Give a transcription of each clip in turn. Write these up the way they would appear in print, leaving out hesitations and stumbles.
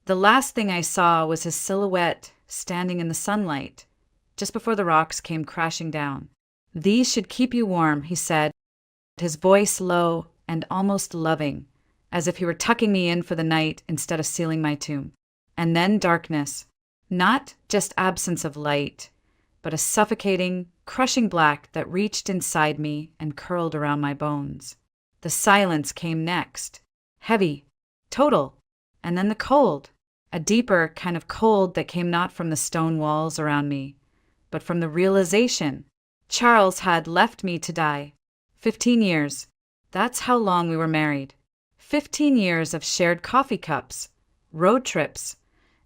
The last thing I saw was his silhouette standing in the sunlight, just before the rocks came crashing down. "These should keep you warm," he said, his voice low and almost loving, as if he were tucking me in for the night instead of sealing my tomb. And then darkness. Not just absence of light, but a suffocating, crushing black that reached inside me and curled around my bones. The silence came next. Heavy. Total. And then the cold. A deeper kind of cold that came not from the stone walls around me, but from the realization Charles had left me to die. 15 years. That's how long we were married. 15 years of shared coffee cups, road trips,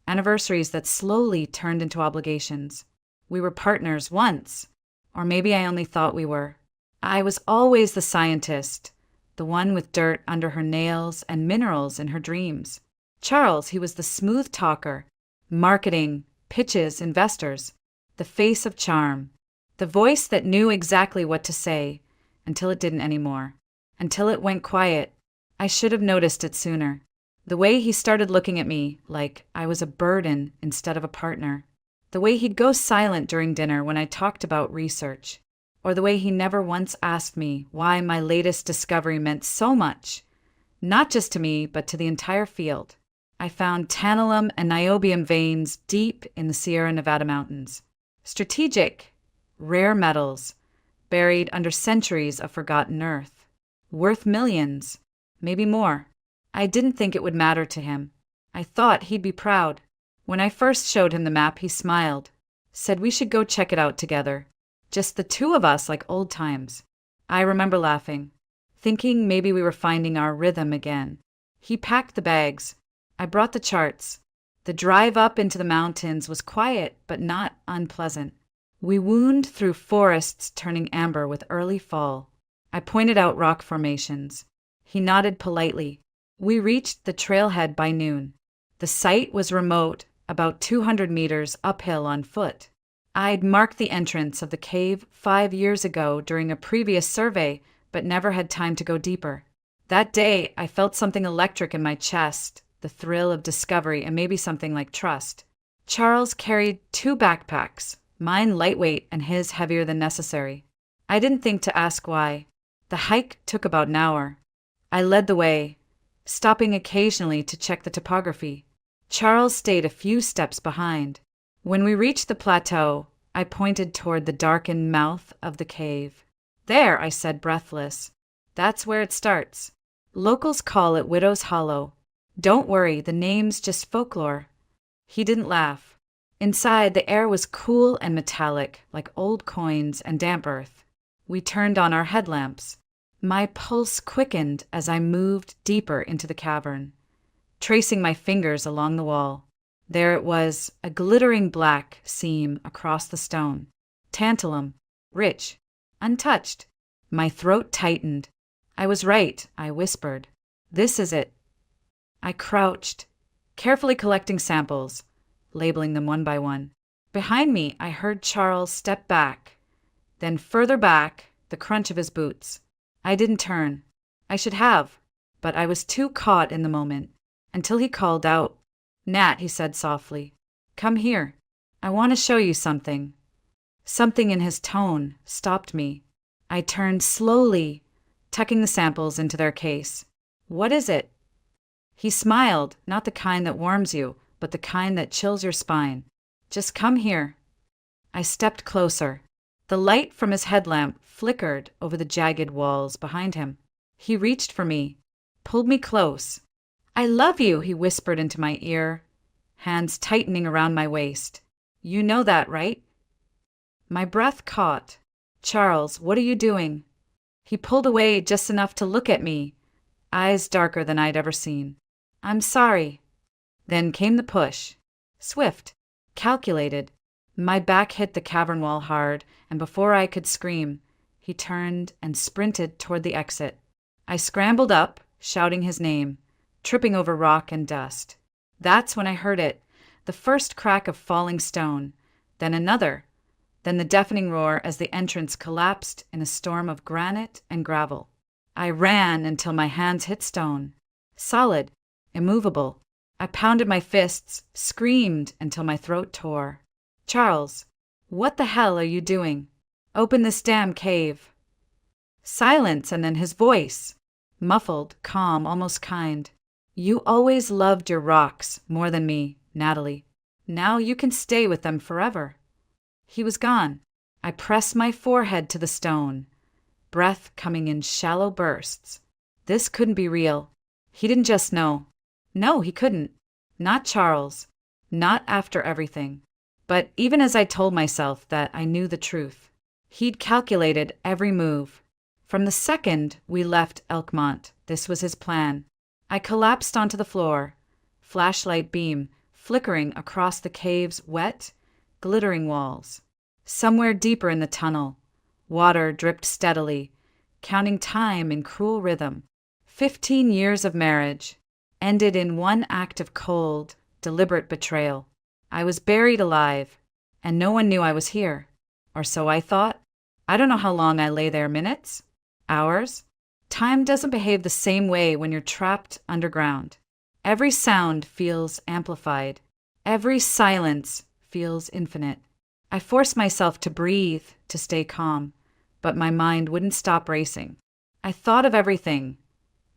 anniversaries that slowly turned into obligations. We were partners once, or maybe I only thought we were. I was always the scientist, the one with dirt under her nails and minerals in her dreams. Charles, he was the smooth talker, marketing, pitches, investors, the face of charm, the voice that knew exactly what to say, until it didn't anymore, until it went quiet. I should have noticed it sooner. The way he started looking at me like I was a burden instead of a partner. The way he'd go silent during dinner when I talked about research. Or the way he never once asked me why my latest discovery meant so much, not just to me, but to the entire field. I found tantalum and niobium veins deep in the Sierra Nevada mountains. Strategic, rare metals, buried under centuries of forgotten earth. Worth millions, maybe more. I didn't think it would matter to him. I thought he'd be proud. When I first showed him the map, he smiled, said we should go check it out together. Just the two of us like old times. I remember laughing, thinking maybe we were finding our rhythm again. He packed the bags. I brought the charts. The drive up into the mountains was quiet but not unpleasant. We wound through forests turning amber with early fall. I pointed out rock formations. He nodded politely. We reached the trailhead by noon. The site was remote, about 200 meters uphill on foot. I'd marked the entrance of the cave 5 years ago during a previous survey, but never had time to go deeper. That day, I felt something electric in my chest, the thrill of discovery and maybe something like trust. Charles carried 2 backpacks, mine lightweight and his heavier than necessary. I didn't think to ask why. The hike took about an hour. I led the way, stopping occasionally to check the topography. Charles stayed a few steps behind. When we reached the plateau, I pointed toward the darkened mouth of the cave. "There," I said, breathless. "That's where it starts. Locals call it Widow's Hollow. Don't worry, the name's just folklore." He didn't laugh. Inside, the air was cool and metallic, like old coins and damp earth. We turned on our headlamps. My pulse quickened as I moved deeper into the cavern, tracing my fingers along the wall. There it was, a glittering black seam across the stone. Tantalum, rich, untouched. My throat tightened. "I was right," I whispered. "This is it." I crouched, carefully collecting samples, labeling them one by one. Behind me, I heard Charles step back, then further back, the crunch of his boots. I didn't turn. I should have, but I was too caught in the moment, until he called out. "Nat," he said softly, "come here. I want to show you something." Something in his tone stopped me. I turned slowly, tucking the samples into their case. "What is it?" He smiled, not the kind that warms you, but the kind that chills your spine. "Just come here." I stepped closer. The light from his headlamp flickered over the jagged walls behind him. He reached for me, pulled me close. "I love you," he whispered into my ear, hands tightening around my waist. "You know that, right?" My breath caught. "Charles, what are you doing?" He pulled away just enough to look at me, eyes darker than I'd ever seen. "I'm sorry." Then came the push. Swift, calculated. My back hit the cavern wall hard, and before I could scream, he turned and sprinted toward the exit. I scrambled up, shouting his name, tripping over rock and dust. That's when I heard it, the first crack of falling stone, then another, then the deafening roar as the entrance collapsed in a storm of granite and gravel. I ran until my hands hit stone, solid, immovable. I pounded my fists, screamed until my throat tore. Charles, what the hell are you doing? Open this damn cave. Silence, and then his voice. Muffled, calm, almost kind. You always loved your rocks more than me, Natalie. Now you can stay with them forever. He was gone. I pressed my forehead to the stone, breath coming in shallow bursts. This couldn't be real. He didn't just know. No, he couldn't. Not Charles. Not after everything. But even as I told myself that I knew the truth, he'd calculated every move. From the second we left Elkmont, this was his plan. I collapsed onto the floor, flashlight beam flickering across the cave's wet, glittering walls. Somewhere deeper in the tunnel, water dripped steadily, counting time in cruel rhythm. 15 years of marriage ended in one act of cold, deliberate betrayal. I was buried alive, and no one knew I was here. Or so I thought. I don't know how long I lay there, minutes? Hours? Time doesn't behave the same way when you're trapped underground. Every sound feels amplified. Every silence feels infinite. I forced myself to breathe, to stay calm, but my mind wouldn't stop racing. I thought of everything.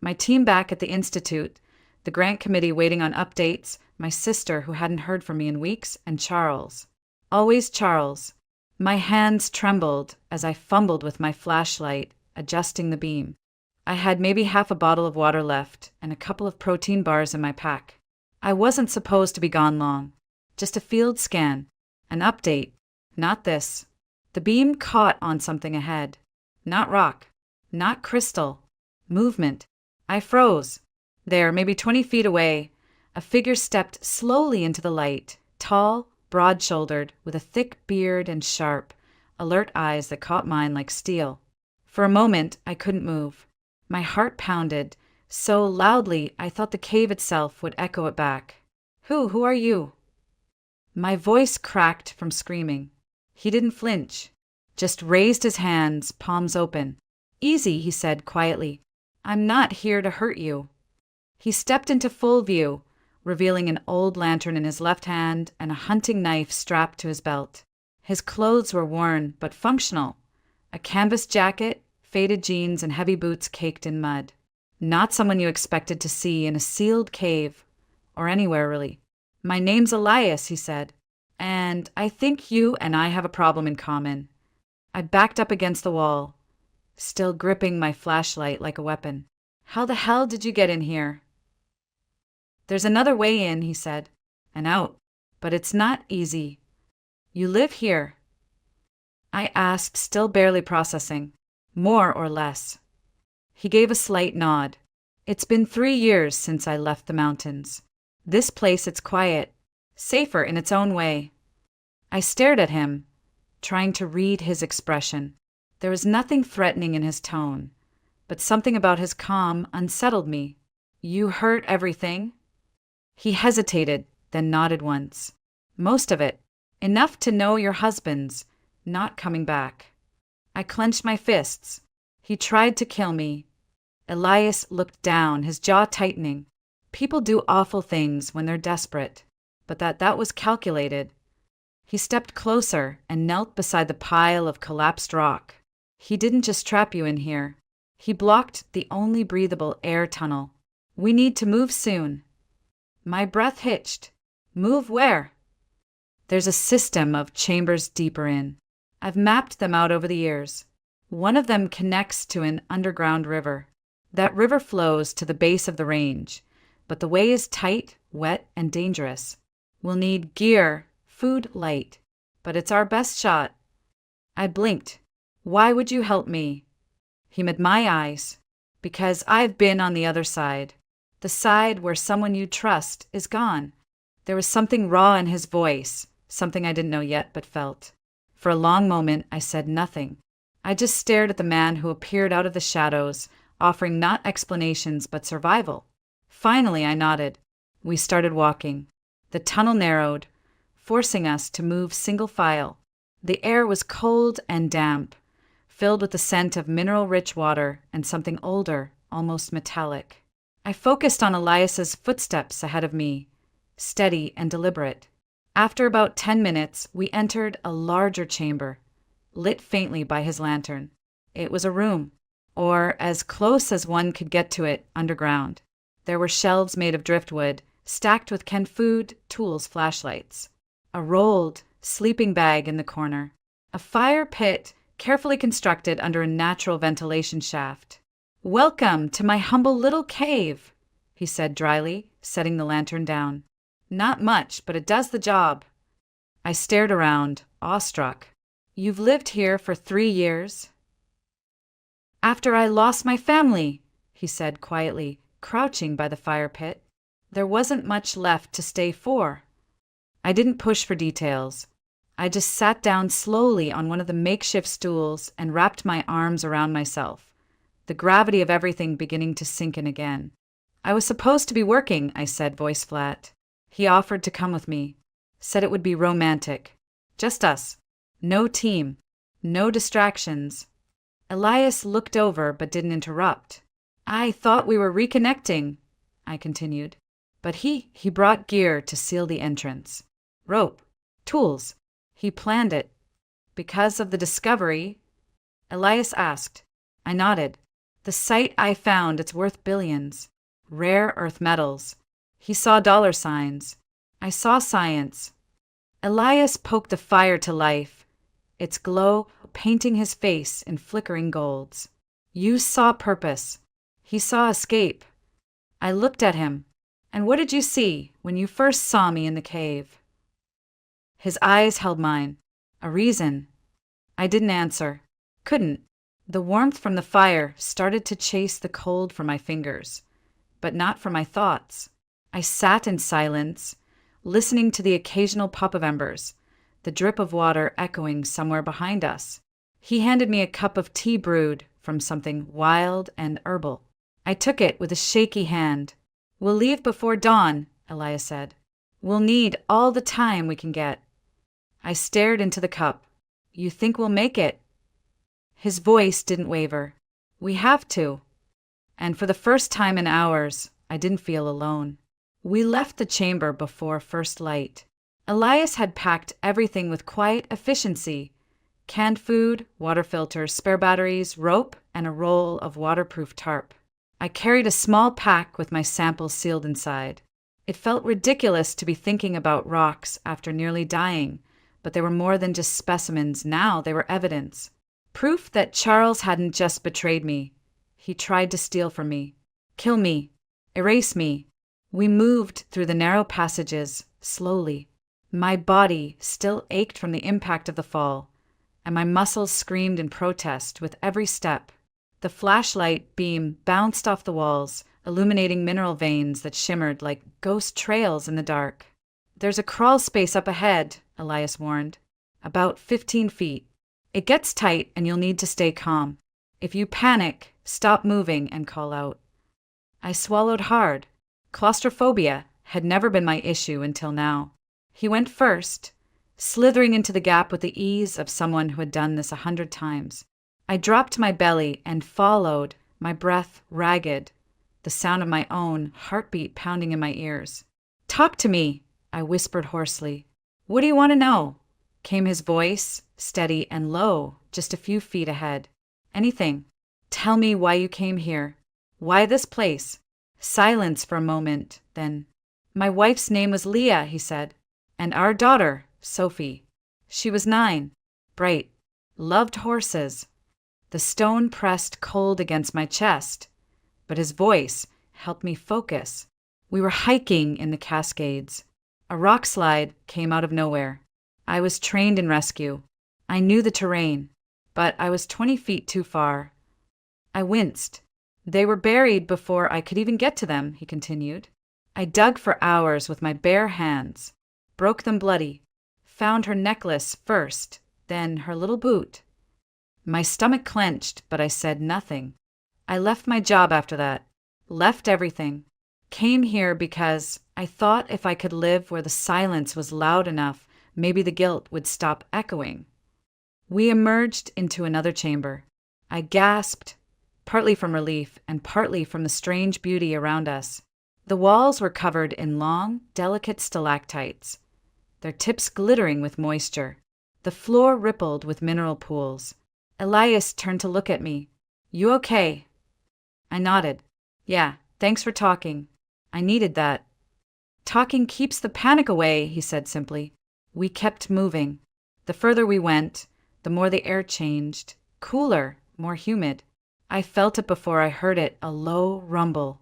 My team back at the Institute, the grant committee waiting on updates, my sister who hadn't heard from me in weeks, and Charles. Always Charles. My hands trembled as I fumbled with my flashlight, adjusting the beam. I had maybe half a bottle of water left and a couple of protein bars in my pack. I wasn't supposed to be gone long. Just a field scan. An update. Not this. The beam caught on something ahead. Not rock. Not crystal. Movement. I froze. There, maybe 20 feet away, a figure stepped slowly into the light, tall, broad-shouldered, with a thick beard and sharp, alert eyes that caught mine like steel. For a moment, I couldn't move. My heart pounded, so loudly I thought the cave itself would echo it back. Who are you? My voice cracked from screaming. He didn't flinch, just raised his hands, palms open. Easy, he said quietly. I'm not here to hurt you. He stepped into full view, revealing an old lantern in his left hand and a hunting knife strapped to his belt. His clothes were worn but functional. A canvas jacket, faded jeans, and heavy boots caked in mud. Not someone you expected to see in a sealed cave, or anywhere really. My name's Elias, he said, and I think you and I have a problem in common. I backed up against the wall, still gripping my flashlight like a weapon. How the hell did you get in here? There's another way in, he said, and out, but it's not easy. You live here? I asked, still barely processing. More or less. He gave a slight nod. It's been 3 years since I left the mountains. This place, it's quiet, safer in its own way. I stared at him, trying to read his expression. There was nothing threatening in his tone, but something about his calm unsettled me. You hurt everything? He hesitated, then nodded once. Most of it. Enough to know your husband's not coming back. I clenched my fists. He tried to kill me. Elias looked down, his jaw tightening. People do awful things when they're desperate, but that was calculated. He stepped closer and knelt beside the pile of collapsed rock. He didn't just trap you in here. He blocked the only breathable air tunnel. We need to move soon. My breath hitched. Move where? There's a system of chambers deeper in. I've mapped them out over the years. One of them connects to an underground river. That river flows to the base of the range, but the way is tight, wet, and dangerous. We'll need gear, food, light, but it's our best shot. I blinked. Why would you help me? He met my eyes. Because I've been on the other side. The side where someone you trust is gone. There was something raw in his voice, something I didn't know yet but felt. For a long moment, I said nothing. I just stared at the man who appeared out of the shadows, offering not explanations but survival. Finally, I nodded. We started walking. The tunnel narrowed, forcing us to move single file. The air was cold and damp, filled with the scent of mineral-rich water and something older, almost metallic. I focused on Elias's footsteps ahead of me, steady and deliberate. After about 10 minutes, we entered a larger chamber, lit faintly by his lantern. It was a room, or as close as one could get to it underground. There were shelves made of driftwood, stacked with canned food, tools, flashlights. A rolled sleeping bag in the corner. A fire pit carefully constructed under a natural ventilation shaft. "Welcome to my humble little cave," he said dryly, setting the lantern down. "Not much, but it does the job." I stared around, awestruck. "You've lived here for 3 years?" "After I lost my family," he said quietly, crouching by the fire pit. "There wasn't much left to stay for." I didn't push for details. I just sat down slowly on one of the makeshift stools and wrapped my arms around myself, the gravity of everything beginning to sink in again. "I was supposed to be working," I said, voice flat. He offered to come with me, said it would be romantic. Just us. No team. No distractions. Elias looked over but didn't interrupt. "I thought we were reconnecting," I continued. "But he brought gear to seal the entrance. Rope. Tools. He planned it." "Because of the discovery?" Elias asked. I nodded. "The site I found, it's worth billions. Rare earth metals." He saw dollar signs. I saw science. Elias poked the fire to life, its glow painting his face in flickering golds. "You saw purpose." He saw escape. I looked at him. "And what did you see when you first saw me in the cave?" His eyes held mine. A reason. I didn't answer. Couldn't. The warmth from the fire started to chase the cold from my fingers, but not from my thoughts. I sat in silence, listening to the occasional pop of embers, the drip of water echoing somewhere behind us. He handed me a cup of tea brewed from something wild and herbal. I took it with a shaky hand. "We'll leave before dawn," Elias said. "We'll need all the time we can get." I stared into the cup. "You think we'll make it?" His voice didn't waver. "We have to." And for the first time in hours, I didn't feel alone. We left the chamber before first light. Elias had packed everything with quiet efficiency: canned food, water filters, spare batteries, rope, and a roll of waterproof tarp. I carried a small pack with my samples sealed inside. It felt ridiculous to be thinking about rocks after nearly dying, but they were more than just specimens. Now they were evidence. Proof that Charles hadn't just betrayed me. He tried to steal from me, kill me, erase me. We moved through the narrow passages, slowly. My body still ached from the impact of the fall, and my muscles screamed in protest with every step. The flashlight beam bounced off the walls, illuminating mineral veins that shimmered like ghost trails in the dark. "There's a crawl space up ahead," Elias warned. "About 15 feet. It gets tight and you'll need to stay calm. If you panic, stop moving and call out." I swallowed hard. Claustrophobia had never been my issue until now. He went first, slithering into the gap with the ease of someone who had done this 100 times. I dropped my belly and followed, my breath ragged, the sound of my own heartbeat pounding in my ears. "Talk to me," I whispered hoarsely. "What do you want to know?" came his voice, steady and low, just a few feet ahead. "Anything. Tell me why you came here. Why this place?" Silence for a moment, then, "My wife's name was Leah," he said, "and our daughter, Sophie. She was 9, bright, loved horses." The stone pressed cold against my chest, but his voice helped me focus. We were hiking in the Cascades. A rock slide came out of nowhere. I was trained in rescue. I knew the terrain, but I was 20 feet too far. I winced. "They were buried before I could even get to them," he continued. "I dug for hours with my bare hands, broke them bloody, found her necklace first, then her little boot." My stomach clenched, but I said nothing. I left my job after that, left everything. Came here because I thought if I could live where the silence was loud enough, maybe the guilt would stop echoing. We emerged into another chamber. I gasped, partly from relief and partly from the strange beauty around us. The walls were covered in long, delicate stalactites, their tips glittering with moisture. The floor rippled with mineral pools. Elias turned to look at me. "You okay?" I nodded. "Yeah, thanks for talking. I needed that." "Talking keeps the panic away," he said simply. We kept moving. The further we went, the more the air changed, cooler, more humid. I felt it before I heard it, a low rumble,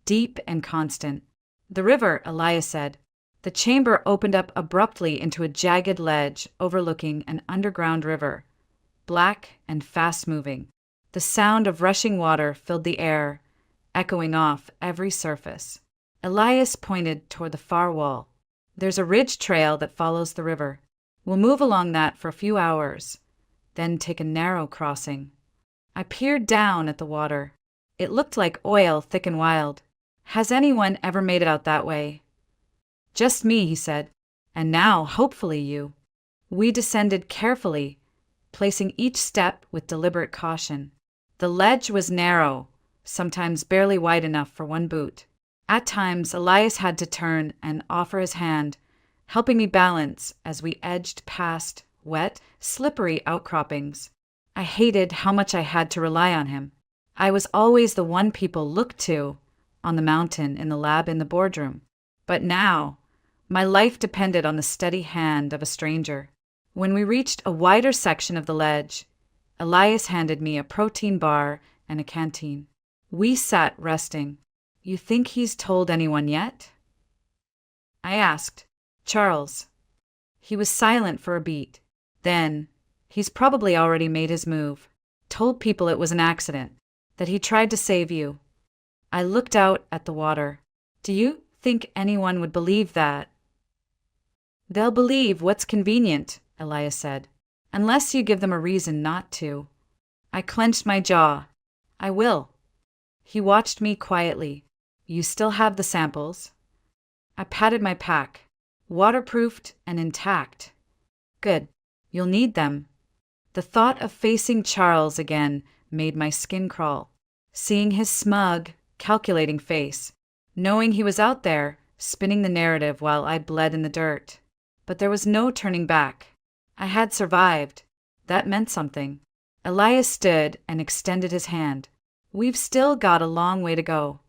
deep and constant. "The river," Elias said. The chamber opened up abruptly into a jagged ledge overlooking an underground river, black and fast-moving. The sound of rushing water filled the air, echoing off every surface. Elias pointed toward the far wall. "There's a ridge trail that follows the river. We'll move along that for a few hours, then take a narrow crossing." I peered down at the water. It looked like oil, thick and wild. "Has anyone ever made it out that way?" "Just me," he said. "And now, hopefully, you." We descended carefully, placing each step with deliberate caution. The ledge was narrow, sometimes barely wide enough for one boot. At times, Elias had to turn and offer his hand, helping me balance as we edged past wet, slippery outcroppings. I hated how much I had to rely on him. I was always the one people looked to, on the mountain, in the lab, in the boardroom. But now, my life depended on the steady hand of a stranger. When we reached a wider section of the ledge, Elias handed me a protein bar and a canteen. We sat resting. "You think he's told anyone yet?" I asked. "Charles." He was silent for a beat. Then, "He's probably already made his move. Told people it was an accident, that he tried to save you." I looked out at the water. "Do you think anyone would believe that?" "They'll believe what's convenient," Elias said, "unless you give them a reason not to." I clenched my jaw. "I will." He watched me quietly. "You still have the samples?" I patted my pack. "Waterproofed and intact." "Good. You'll need them." The thought of facing Charles again made my skin crawl. Seeing his smug, calculating face, knowing he was out there, spinning the narrative while I bled in the dirt. But there was no turning back. I had survived. That meant something. Elias stood and extended his hand. "We've still got a long way to go."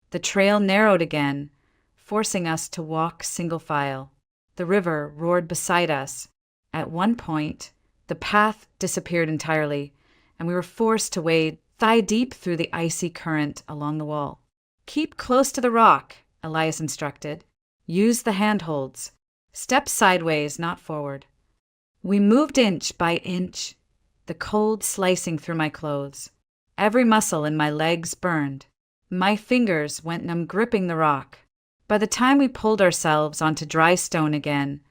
The trail narrowed again, forcing us to walk single file. The river roared beside us. At one point, the path disappeared entirely, and we were forced to wade thigh-deep through the icy current along the wall. "Keep close to the rock," Elias instructed. "Use the handholds. Step sideways, not forward." We moved inch by inch, the cold slicing through my clothes. Every muscle in my legs burned. My fingers went numb gripping the rock. By the time we pulled ourselves onto dry stone again,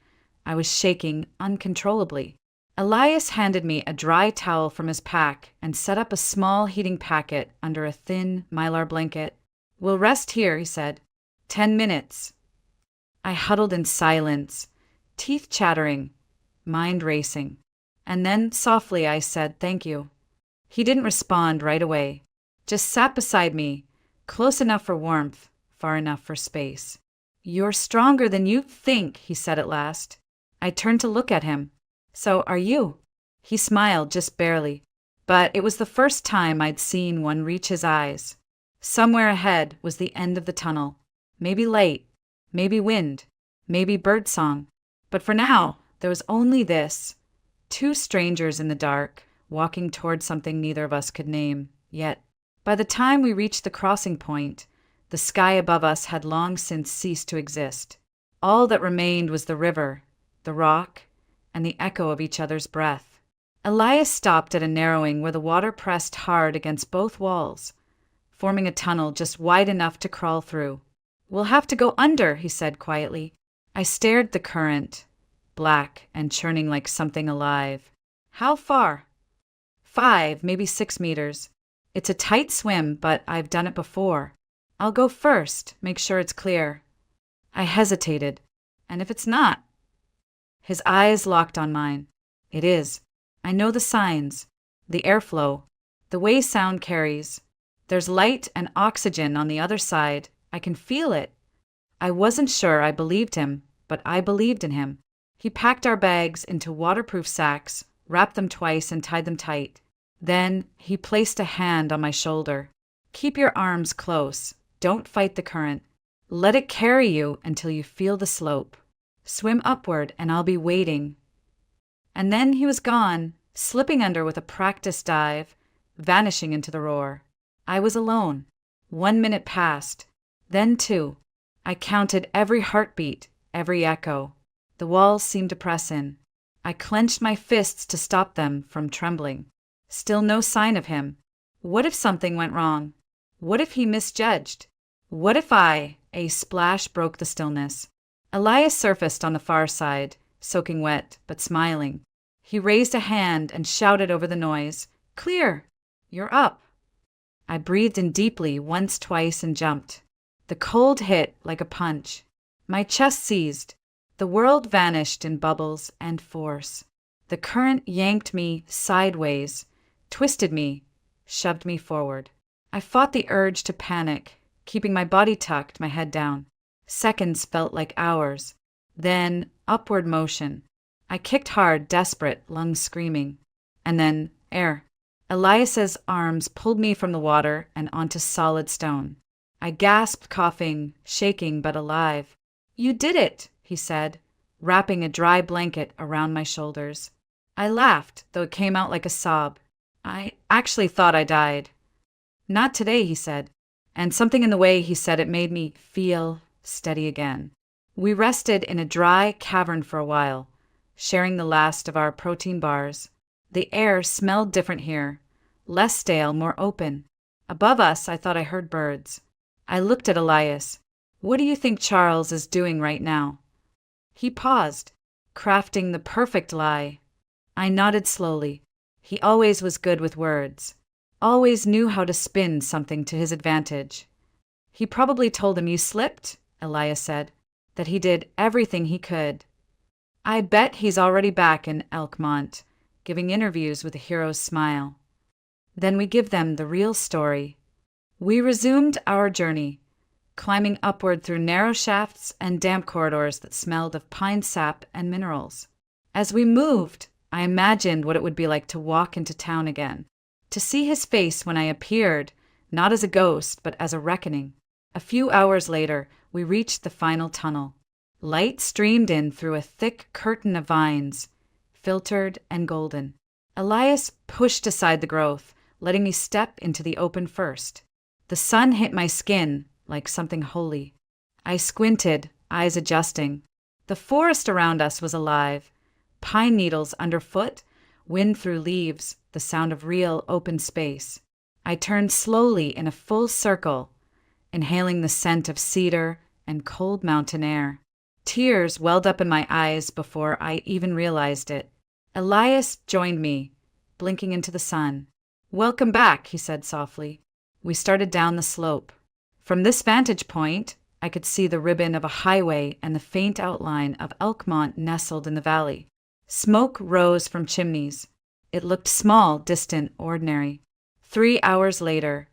I was shaking uncontrollably. Elias handed me a dry towel from his pack and set up a small heating packet under a thin mylar blanket. "We'll rest here," he said. 10 minutes. I huddled in silence, teeth chattering, mind racing. And then softly I said, "Thank you." He didn't respond right away, just sat beside me, close enough for warmth, far enough for space. "You're stronger than you think," he said at last. I turned to look at him. "So are you." He smiled just barely, but it was the first time I'd seen one reach his eyes. Somewhere ahead was the end of the tunnel. Maybe light, maybe wind, maybe birdsong. But for now, there was only this. Two strangers in the dark, walking toward something neither of us could name, yet. By the time we reached the crossing point, the sky above us had long since ceased to exist. All that remained was the river, the rock, and the echo of each other's breath. Elias stopped at a narrowing where the water pressed hard against both walls, forming a tunnel just wide enough to crawl through. "We'll have to go under," he said quietly. I stared at the current, black and churning like something alive. "How far?" 5, maybe 6 meters. It's a tight swim, but I've done it before. "I'll go first, make sure it's clear." I hesitated. "And if it's not?" His eyes locked on mine. "It is. I know the signs. The airflow, the The way sound carries. There's light and oxygen on the other side. I can feel it. I wasn't sure I believed him, but I believed in him. He packed our bags into waterproof sacks, wrapped them twice, and tied them tight. Then he placed a hand on my shoulder. Keep your arms close. Don't fight the current. Let it carry you until you feel the slope. Swim upward and I'll be waiting. And then he was gone, slipping under with a practiced dive, vanishing into the roar. I was alone. 1 minute passed. Then 2. I counted every heartbeat, every echo. The walls seemed to press in. I clenched my fists to stop them from trembling. Still no sign of him. What if something went wrong? What if he misjudged? What if a splash broke the stillness? Elias surfaced on the far side, soaking wet, but smiling. He raised a hand and shouted over the noise, "Clear! You're up!" I breathed in deeply once, twice, and jumped. The cold hit like a punch. My chest seized. The world vanished in bubbles and force. The current yanked me sideways, twisted me, shoved me forward. I fought the urge to panic, keeping my body tucked, my head down. Seconds felt like hours. Then upward motion. I kicked hard, desperate, lungs screaming. And then air. Elias's arms pulled me from the water and onto solid stone. I gasped, coughing, shaking but alive. "You did it," he said, wrapping a dry blanket around my shoulders. I laughed, though it came out like a sob. "I actually thought I died." "Not today," he said, and something in the way he said it made me feel steady again. We rested in a dry cavern for a while, sharing the last of our protein bars. The air smelled different here, less stale, more open. Above us, I thought I heard birds. I looked at Elias. "What do you think Charles is doing right now?" He paused, crafting the perfect lie. I nodded slowly. He always was good with words. Always knew how to spin something to his advantage. "He probably told him you slipped," Elias said, "that he did everything he could." "I bet he's already back in Elkmont, giving interviews with a hero's smile." Then we give them the real story. We resumed our journey, climbing upward through narrow shafts and damp corridors that smelled of pine sap and minerals. As we moved, I imagined what it would be like to walk into town again, to see his face when I appeared, not as a ghost, but as a reckoning. A few hours later, we reached the final tunnel. Light streamed in through a thick curtain of vines, filtered and golden. Elias pushed aside the growth, letting me step into the open first. The sun hit my skin like something holy. I squinted, eyes adjusting. The forest around us was alive. Pine needles underfoot, wind through leaves, the sound of real open space. I turned slowly in a full circle, inhaling the scent of cedar and cold mountain air. Tears welled up in my eyes before I even realized it. Elias joined me, blinking into the sun. "Welcome back," he said softly. We started down the slope. From this vantage point, I could see the ribbon of a highway and the faint outline of Elkmont nestled in the valley. Smoke rose from chimneys. It looked small, distant, ordinary. 3 hours later,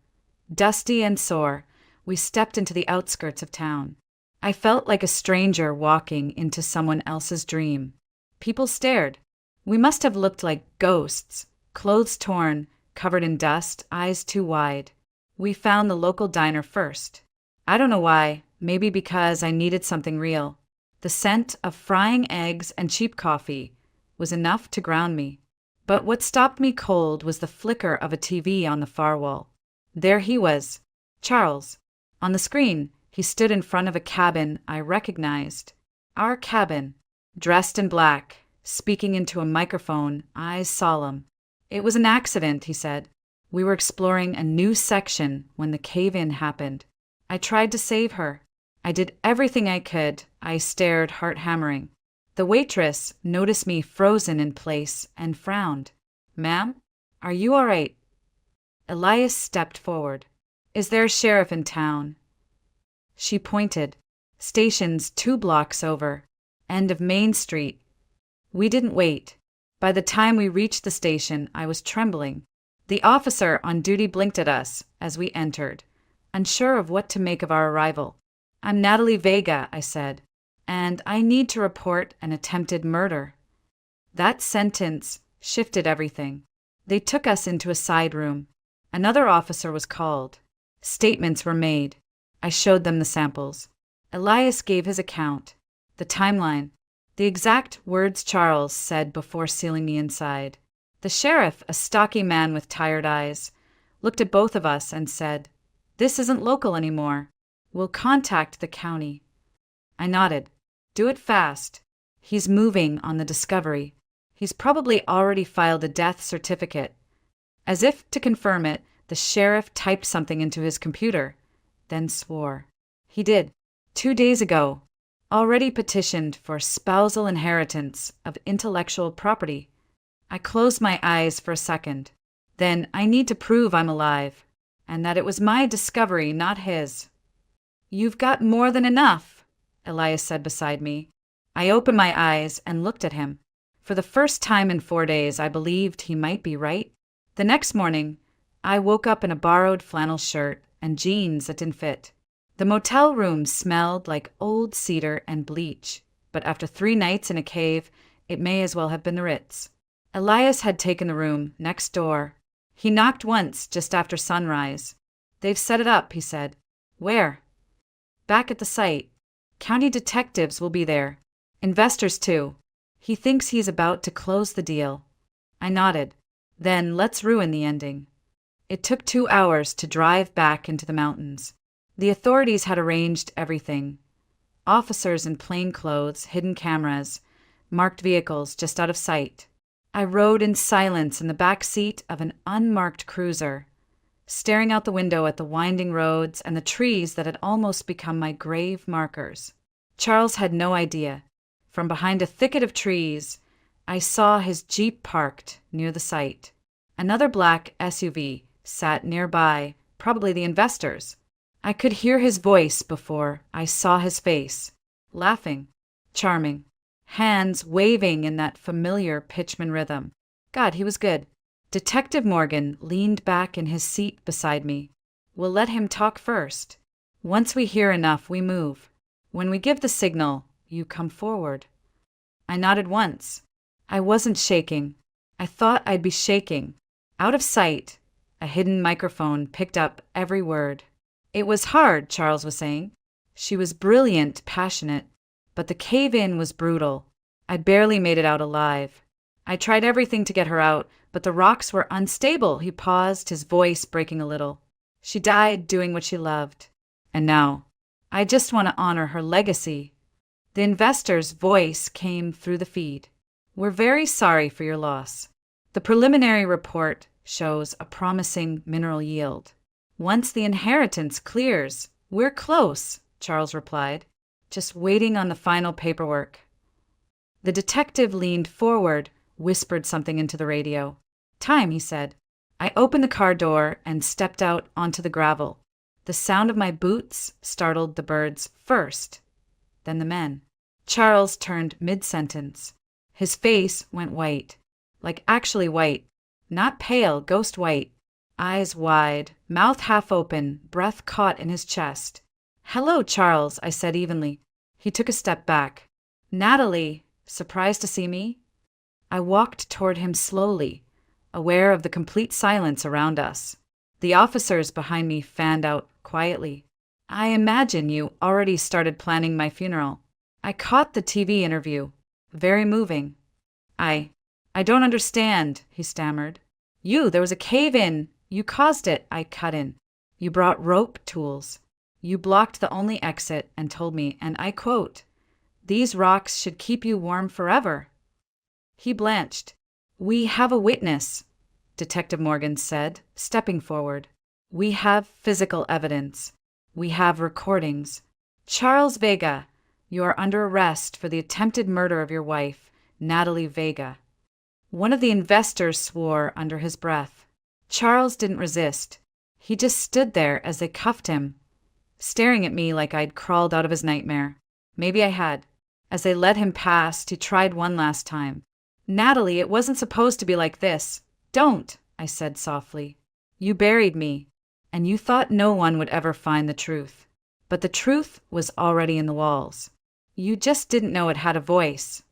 dusty and sore, we stepped into the outskirts of town. I felt like a stranger walking into someone else's dream. People stared. We must have looked like ghosts, clothes torn, covered in dust, eyes too wide. We found the local diner first. I don't know why, maybe because I needed something real. The scent of frying eggs and cheap coffee was enough to ground me. But what stopped me cold was the flicker of a TV on the far wall. There he was, Charles. On the screen, he stood in front of a cabin I recognized. Our cabin, dressed in black, speaking into a microphone, eyes solemn. "It was an accident," he said. "We were exploring a new section when the cave-in happened. I tried to save her. I did everything I could. I stared, heart hammering. The waitress noticed me frozen in place and frowned. 'Ma'am, are you all right?' Elias stepped forward. 'Is there a sheriff in town?' She pointed. 'Station's 2 blocks over. End of Main Street.' We didn't wait. By the time we reached the station, I was trembling. The officer on duty blinked at us as we entered, unsure of what to make of our arrival. "I'm Natalie Vega," I said, "and I need to report an attempted murder." That sentence shifted everything. They took us into a side room. Another officer was called. Statements were made. I showed them the samples. Elias gave his account, the timeline, the exact words Charles said before sealing me inside. The sheriff, a stocky man with tired eyes, looked at both of us and said, "This isn't local anymore. We'll contact the county." I nodded. "Do it fast. He's moving on the discovery. He's probably already filed a death certificate." As if to confirm it, the sheriff typed something into his computer, then swore. He did. 2 days ago. Already petitioned for spousal inheritance of intellectual property. I closed my eyes for a second. Then I need to prove I'm alive, and that it was my discovery, not his. "You've got more than enough," Elias said beside me. I opened my eyes and looked at him. For the first time in 4 days, I believed he might be right. The next morning, I woke up in a borrowed flannel shirt and jeans that didn't fit. The motel room smelled like old cedar and bleach, but after 3 nights in a cave, it may as well have been the Ritz. Elias had taken the room next door. He knocked once just after sunrise. "They've set it up," he said. "Where?" "Back at the site. County detectives will be there. Investors, too. He thinks he's about to close the deal." I nodded. "Then let's ruin the ending." It took 2 hours to drive back into the mountains. The authorities had arranged everything. Officers in plain clothes, hidden cameras, marked vehicles just out of sight. I rode in silence in the back seat of an unmarked cruiser, staring out the window at the winding roads and the trees that had almost become my grave markers. Charles had no idea. From behind a thicket of trees, I saw his Jeep parked near the site. Another black SUV sat nearby, probably the investors. I could hear his voice before I saw his face, laughing, charming, hands waving in that familiar Pitchman rhythm. God, he was good. Detective Morgan leaned back in his seat beside me. "We'll let him talk first. Once we hear enough, we move. When we give the signal, you come forward." I nodded once. I wasn't shaking. I thought I'd be shaking. Out of sight, a hidden microphone picked up every word. "It was hard," Charles was saying. "She was brilliant, passionate, but the cave-in was brutal. I barely made it out alive. I tried everything to get her out, but the rocks were unstable." He paused, his voice breaking a little. "She died doing what she loved. And now, I just want to honor her legacy." The investor's voice came through the feed. "We're very sorry for your loss. The preliminary report shows a promising mineral yield. Once the inheritance clears, we're close," Charles replied, "just waiting on the final paperwork." The detective leaned forward, whispered something into the radio. "Time," he said. I opened the car door and stepped out onto the gravel. The sound of my boots startled the birds first, then the men. Charles turned mid-sentence. His face went white, like actually white, not pale, ghost white. Eyes wide, mouth half open, breath caught in his chest. "Hello, Charles," I said evenly. He took a step back. "Natalie, surprised to see me?" I walked toward him slowly, aware of the complete silence around us. The officers behind me fanned out quietly. "I imagine you already started planning my funeral." I caught the TV interview. Very moving. I don't understand," he stammered. There was a cave-in. You caused it," I cut in. "You brought rope tools. You blocked the only exit and told me, and I quote, 'These rocks should keep you warm forever.'" He blanched. "We have a witness," Detective Morgan said, stepping forward. "We have physical evidence. We have recordings. Charles Vega, you are under arrest for the attempted murder of your wife, Natalie Vega." One of the investors swore under his breath. Charles didn't resist. He just stood there as they cuffed him, staring at me like I'd crawled out of his nightmare. Maybe I had. As they let him past, he tried one last time. "Natalie, it wasn't supposed to be like this. Don't," I said softly. You buried me, and you thought no one would ever find the truth. But the truth was already in the walls. You just didn't know it had a voice.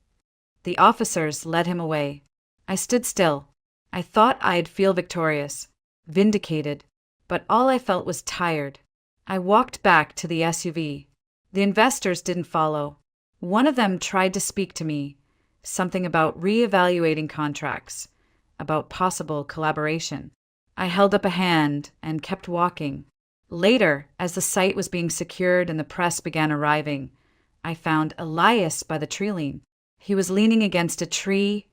The officers led him away. I stood still. I thought I'd feel victorious, vindicated, but all I felt was tired. I walked back to the SUV. The investors didn't follow. One of them tried to speak to me, something about reevaluating contracts, about possible collaboration. I held up a hand and kept walking. Later, as the site was being secured and the press began arriving, I found Elias by the tree line. He was leaning against a tree,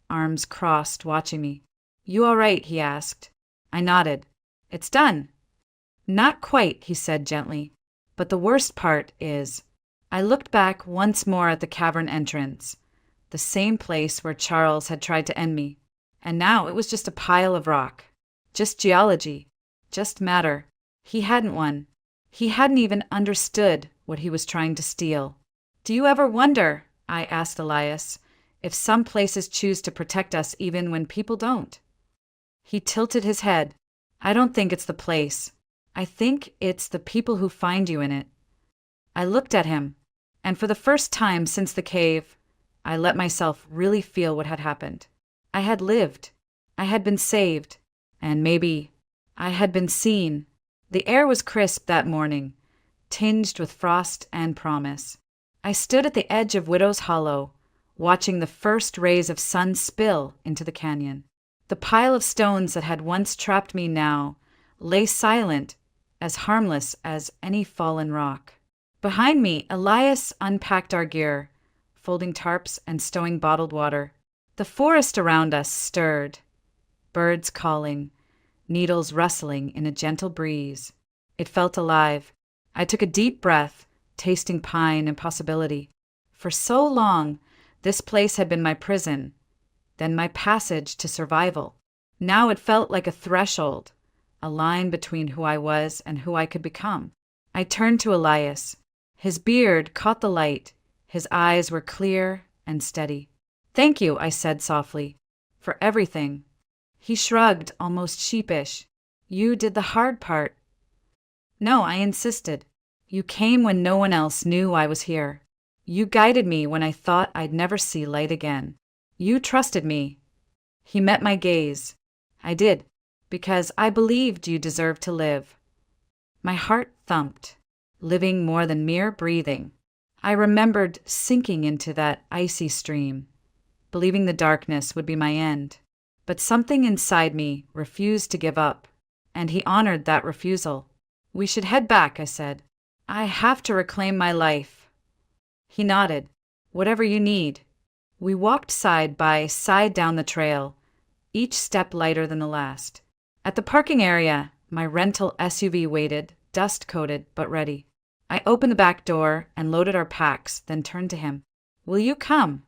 arms crossed, watching me. You all right? He asked. I nodded. It's done. Not quite, he said gently. But the worst part is, I looked back once more at the cavern entrance, the same place where Charles had tried to end me. And now it was just a pile of rock. Just geology. Just matter. He hadn't won. He hadn't even understood what he was trying to steal. Do you ever wonder, I asked Elias, if some places choose to protect us even when people don't? He tilted his head. I don't think it's the place. I think it's the people who find you in it. I looked at him, and for the first time since the cave, I let myself really feel what had happened. I had lived. I had been saved. And maybe I had been seen. The air was crisp that morning, tinged with frost and promise. I stood at the edge of Widow's Hollow, watching the first rays of sun spill into the canyon. The pile of stones that had once trapped me now lay silent, as harmless as any fallen rock. Behind me, Elias unpacked our gear, folding tarps and stowing bottled water. The forest around us stirred, birds calling, needles rustling in a gentle breeze. It felt alive. I took a deep breath, tasting pine and possibility. For so long, this place had been my prison, then my passage to survival. Now it felt like a threshold, a line between who I was and who I could become. I turned to Elias. His beard caught the light. His eyes were clear and steady. Thank you, I said softly, for everything. He shrugged, almost sheepish. You did the hard part. No, I insisted. You came when no one else knew I was here. You guided me when I thought I'd never see light again. You trusted me. He met my gaze. I did, because I believed you deserved to live. My heart thumped, living more than mere breathing. I remembered sinking into that icy stream, believing the darkness would be my end. But something inside me refused to give up, and he honored that refusal. We should head back, I said. I have to reclaim my life. He nodded. Whatever you need. We walked side by side down the trail, each step lighter than the last. At the parking area, my rental SUV waited, dust-coated but ready. I opened the back door and loaded our packs, then turned to him. Will you come?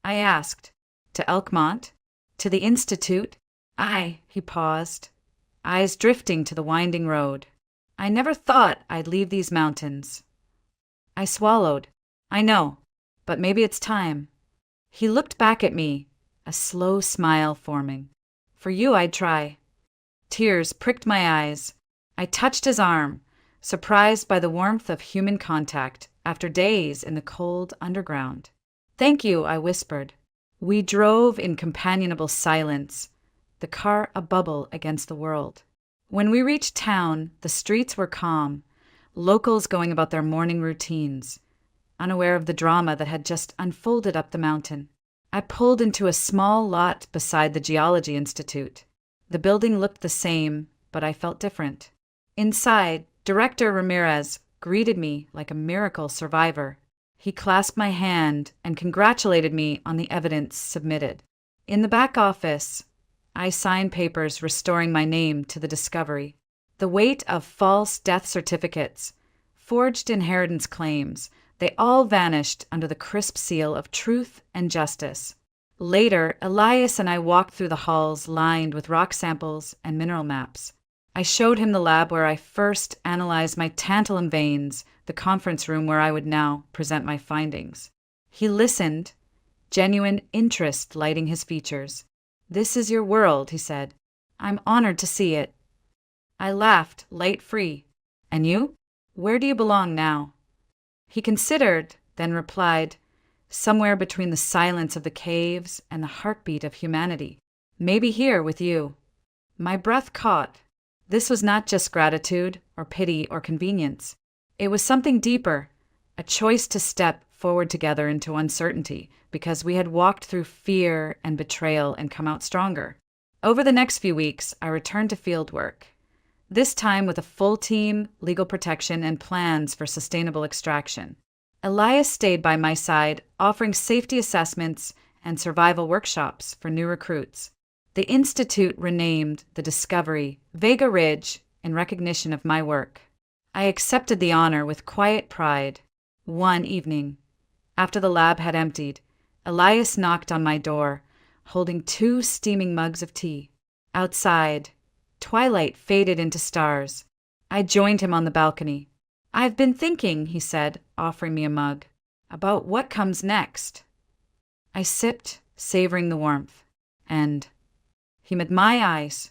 I asked. To Elkmont? To the Institute? Aye, he paused, eyes drifting to the winding road. I never thought I'd leave these mountains. I swallowed. I know, but maybe it's time. He looked back at me, a slow smile forming. For you, I'd try. Tears pricked my eyes. I touched his arm, surprised by the warmth of human contact after days in the cold underground. Thank you, I whispered. We drove in companionable silence, the car a bubble against the world. When we reached town, the streets were calm, locals going about their morning routines, unaware of the drama that had just unfolded up the mountain. I pulled into a small lot beside the Geology Institute. The building looked the same, but I felt different. Inside, Director Ramirez greeted me like a miracle survivor. He clasped my hand and congratulated me on the evidence submitted. In the back office, I signed papers restoring my name to the discovery. The weight of false death certificates, forged inheritance claims, they all vanished under the crisp seal of truth and justice. Later, Elias and I walked through the halls lined with rock samples and mineral maps. I showed him the lab where I first analyzed my tantalum veins, the conference room where I would now present my findings. He listened, genuine interest lighting his features. This is your world, he said. I'm honored to see it. I laughed, light-free. And you? Where do you belong now? He considered, then replied, somewhere between the silence of the caves and the heartbeat of humanity. Maybe here with you. My breath caught. This was not just gratitude or pity or convenience. It was something deeper, a choice to step forward together into uncertainty because we had walked through fear and betrayal and come out stronger. Over the next few weeks, I returned to field work, this time with a full team, legal protection, and plans for sustainable extraction. Elias stayed by my side, offering safety assessments and survival workshops for new recruits. The institute renamed the discovery Vega Ridge in recognition of my work. I accepted the honor with quiet pride. One evening, after the lab had emptied, Elias knocked on my door, holding 2 steaming mugs of tea. Outside, twilight faded into stars. I joined him on the balcony. I've been thinking, he said, offering me a mug, about what comes next. I sipped, savoring the warmth, and he met my eyes.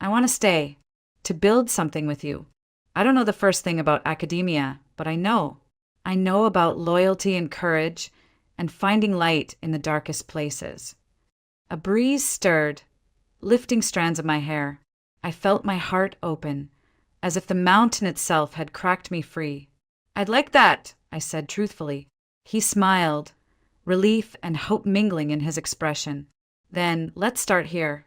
I want to stay, to build something with you. I don't know the first thing about academia, but I know. I know about loyalty and courage and finding light in the darkest places. A breeze stirred, lifting strands of my hair. I felt my heart open, as if the mountain itself had cracked me free. I'd like that, I said truthfully. He smiled, relief and hope mingling in his expression. Then, let's start here.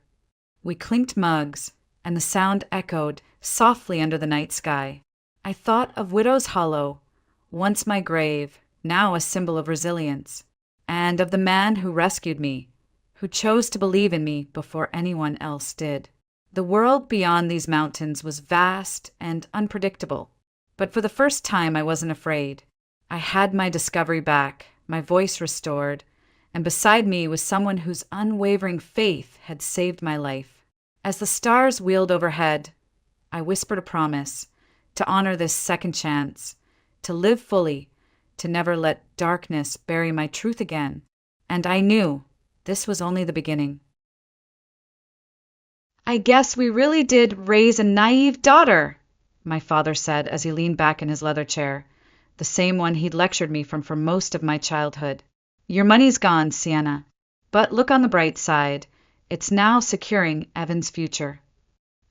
We clinked mugs, and the sound echoed softly under the night sky. I thought of Widow's Hollow, once my grave, now a symbol of resilience, and of the man who rescued me, who chose to believe in me before anyone else did. The world beyond these mountains was vast and unpredictable, but for the first time I wasn't afraid. I had my discovery back, my voice restored, and beside me was someone whose unwavering faith had saved my life. As the stars wheeled overhead, I whispered a promise to honor this second chance, to live fully, to never let darkness bury my truth again. And I knew this was only the beginning. I guess we really did raise a naive daughter, my father said as he leaned back in his leather chair, the same one he'd lectured me from for most of my childhood. Your money's gone, Sienna, but look on the bright side. It's now securing Evan's future.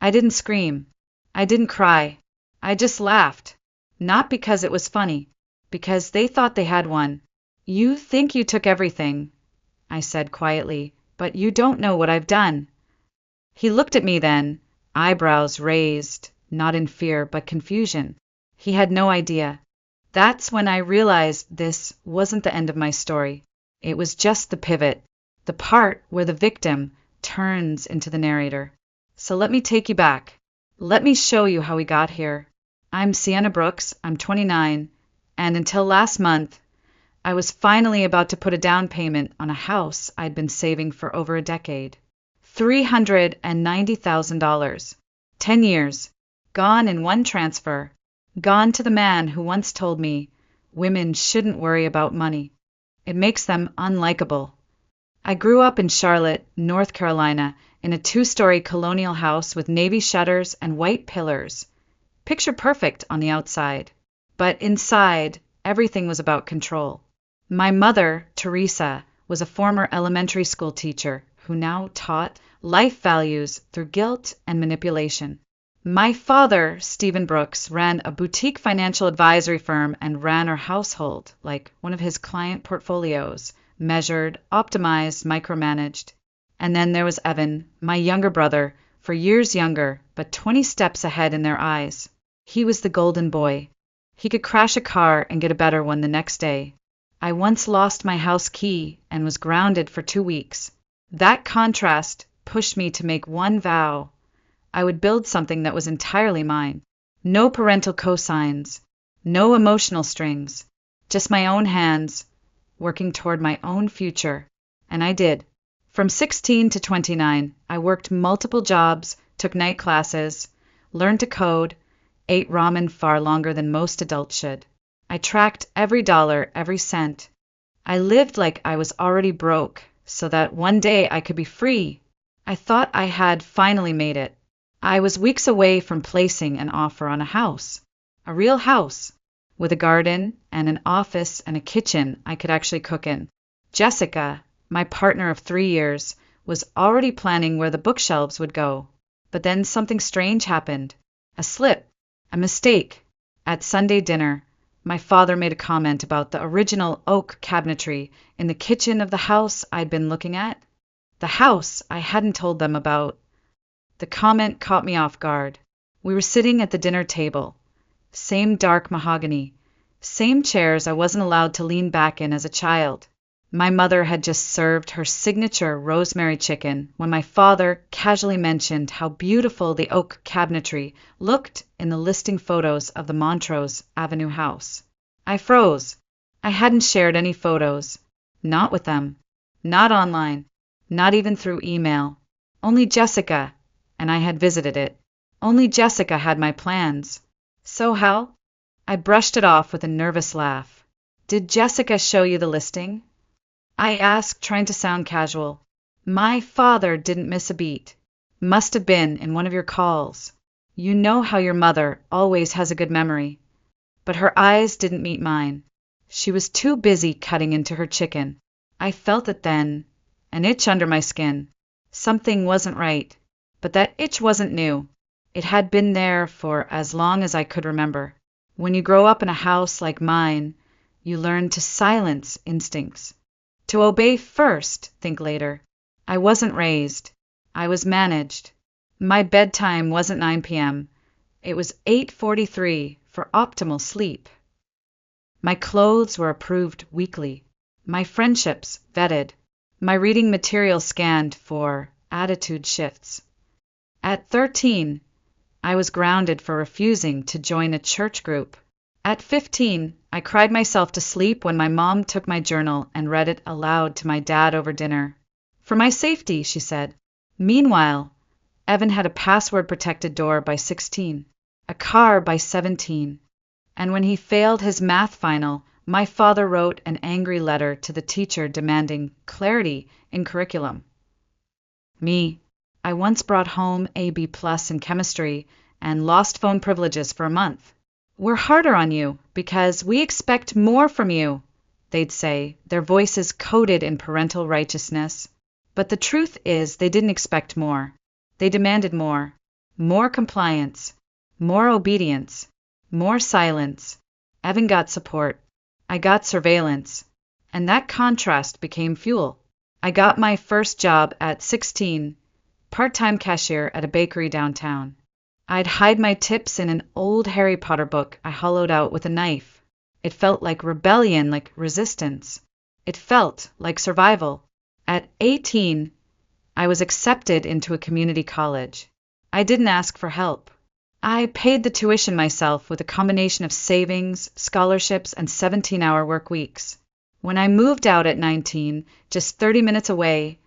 I didn't scream. I didn't cry. I just laughed. Not because it was funny, because they thought they had one. You think you took everything, I said quietly, but you don't know what I've done. He looked at me then, eyebrows raised, not in fear but confusion. He had no idea. That's when I realized this wasn't the end of my story. It was just the pivot, the part where the victim turns into the narrator. So let me take you back. Let me show you how we got here. I'm Sienna Brooks, I'm 29, and until last month, I was finally about to put a down payment on a house I'd been saving for over a decade. $390,000. 10 years. Gone in one transfer. Gone to the man who once told me women shouldn't worry about money. It makes them unlikable. I grew up in Charlotte, North Carolina, in a 2-story colonial house with navy shutters and white pillars. Picture perfect on the outside. But inside, everything was about control. My mother, Teresa, was a former elementary school teacher who now taught life values through guilt and manipulation. My father, Stephen Brooks, ran a boutique financial advisory firm and ran our household like one of his client portfolios, measured, optimized, micromanaged. And then there was Evan, my younger brother, for years younger, but 20 steps ahead in their eyes. He was the golden boy. He could crash a car and get a better one the next day. I once lost my house key and was grounded for 2 weeks. That contrast pushed me to make one vow. I would build something that was entirely mine. No parental cosigns, no emotional strings, just my own hands, working toward my own future. And I did. From 16 to 29, I worked multiple jobs, took night classes, learned to code, ate ramen far longer than most adults should. I tracked every dollar, every cent. I lived like I was already broke, so that one day I could be free, I thought I had finally made it. I was weeks away from placing an offer on a house. A real house, with a garden and an office and a kitchen I could actually cook in. Jessica, my partner of 3 years, was already planning where the bookshelves would go. But then something strange happened. A slip, a mistake. At Sunday dinner, my father made a comment about the original oak cabinetry in the kitchen of the house I'd been looking at. The house I hadn't told them about. The comment caught me off guard. We were sitting at the dinner table. Same dark mahogany. Same chairs I wasn't allowed to lean back in as a child. My mother had just served her signature rosemary chicken when my father casually mentioned how beautiful the oak cabinetry looked in the listing photos of the Montrose Avenue house. I froze. I hadn't shared any photos. Not with them. Not online. Not even through email. Only Jessica, and I had visited it. Only Jessica had my plans. So how? I brushed it off with a nervous laugh. Did Jessica show you the listing? I asked, trying to sound casual. My father didn't miss a beat. Must have been in one of your calls. You know how your mother always has a good memory. But her eyes didn't meet mine. She was too busy cutting into her chicken. I felt it then, an itch under my skin. Something wasn't right. But that itch wasn't new. It had been there for as long as I could remember. When you grow up in a house like mine, you learn to silence instincts. To obey first, think later. I wasn't raised. I was managed. My bedtime wasn't 9 p.m. It was 8:43 for optimal sleep. My clothes were approved weekly. My friendships vetted. My reading material scanned for attitude shifts. At 13, I was grounded for refusing to join a church group. At 15, I cried myself to sleep when my mom took my journal and read it aloud to my dad over dinner. For my safety, she said. Meanwhile, Evan had a password-protected door by 16, a car by 17, and when he failed his math final, my father wrote an angry letter to the teacher demanding clarity in curriculum. Me, I once brought home a B+ in chemistry and lost phone privileges for a month. We're harder on you because we expect more from you, they'd say, their voices coated in parental righteousness. But the truth is they didn't expect more. They demanded more. More compliance. More obedience. More silence. Evan got support. I got surveillance. And that contrast became fuel. I got my first job at 16, part-time cashier at a bakery downtown. I'd hide my tips in an old Harry Potter book I hollowed out with a knife. It felt like rebellion, like resistance. It felt like survival. At 18, I was accepted into a community college. I didn't ask for help. I paid the tuition myself with a combination of savings, scholarships, and 17-hour work weeks. When I moved out at 19, just 30 minutes away,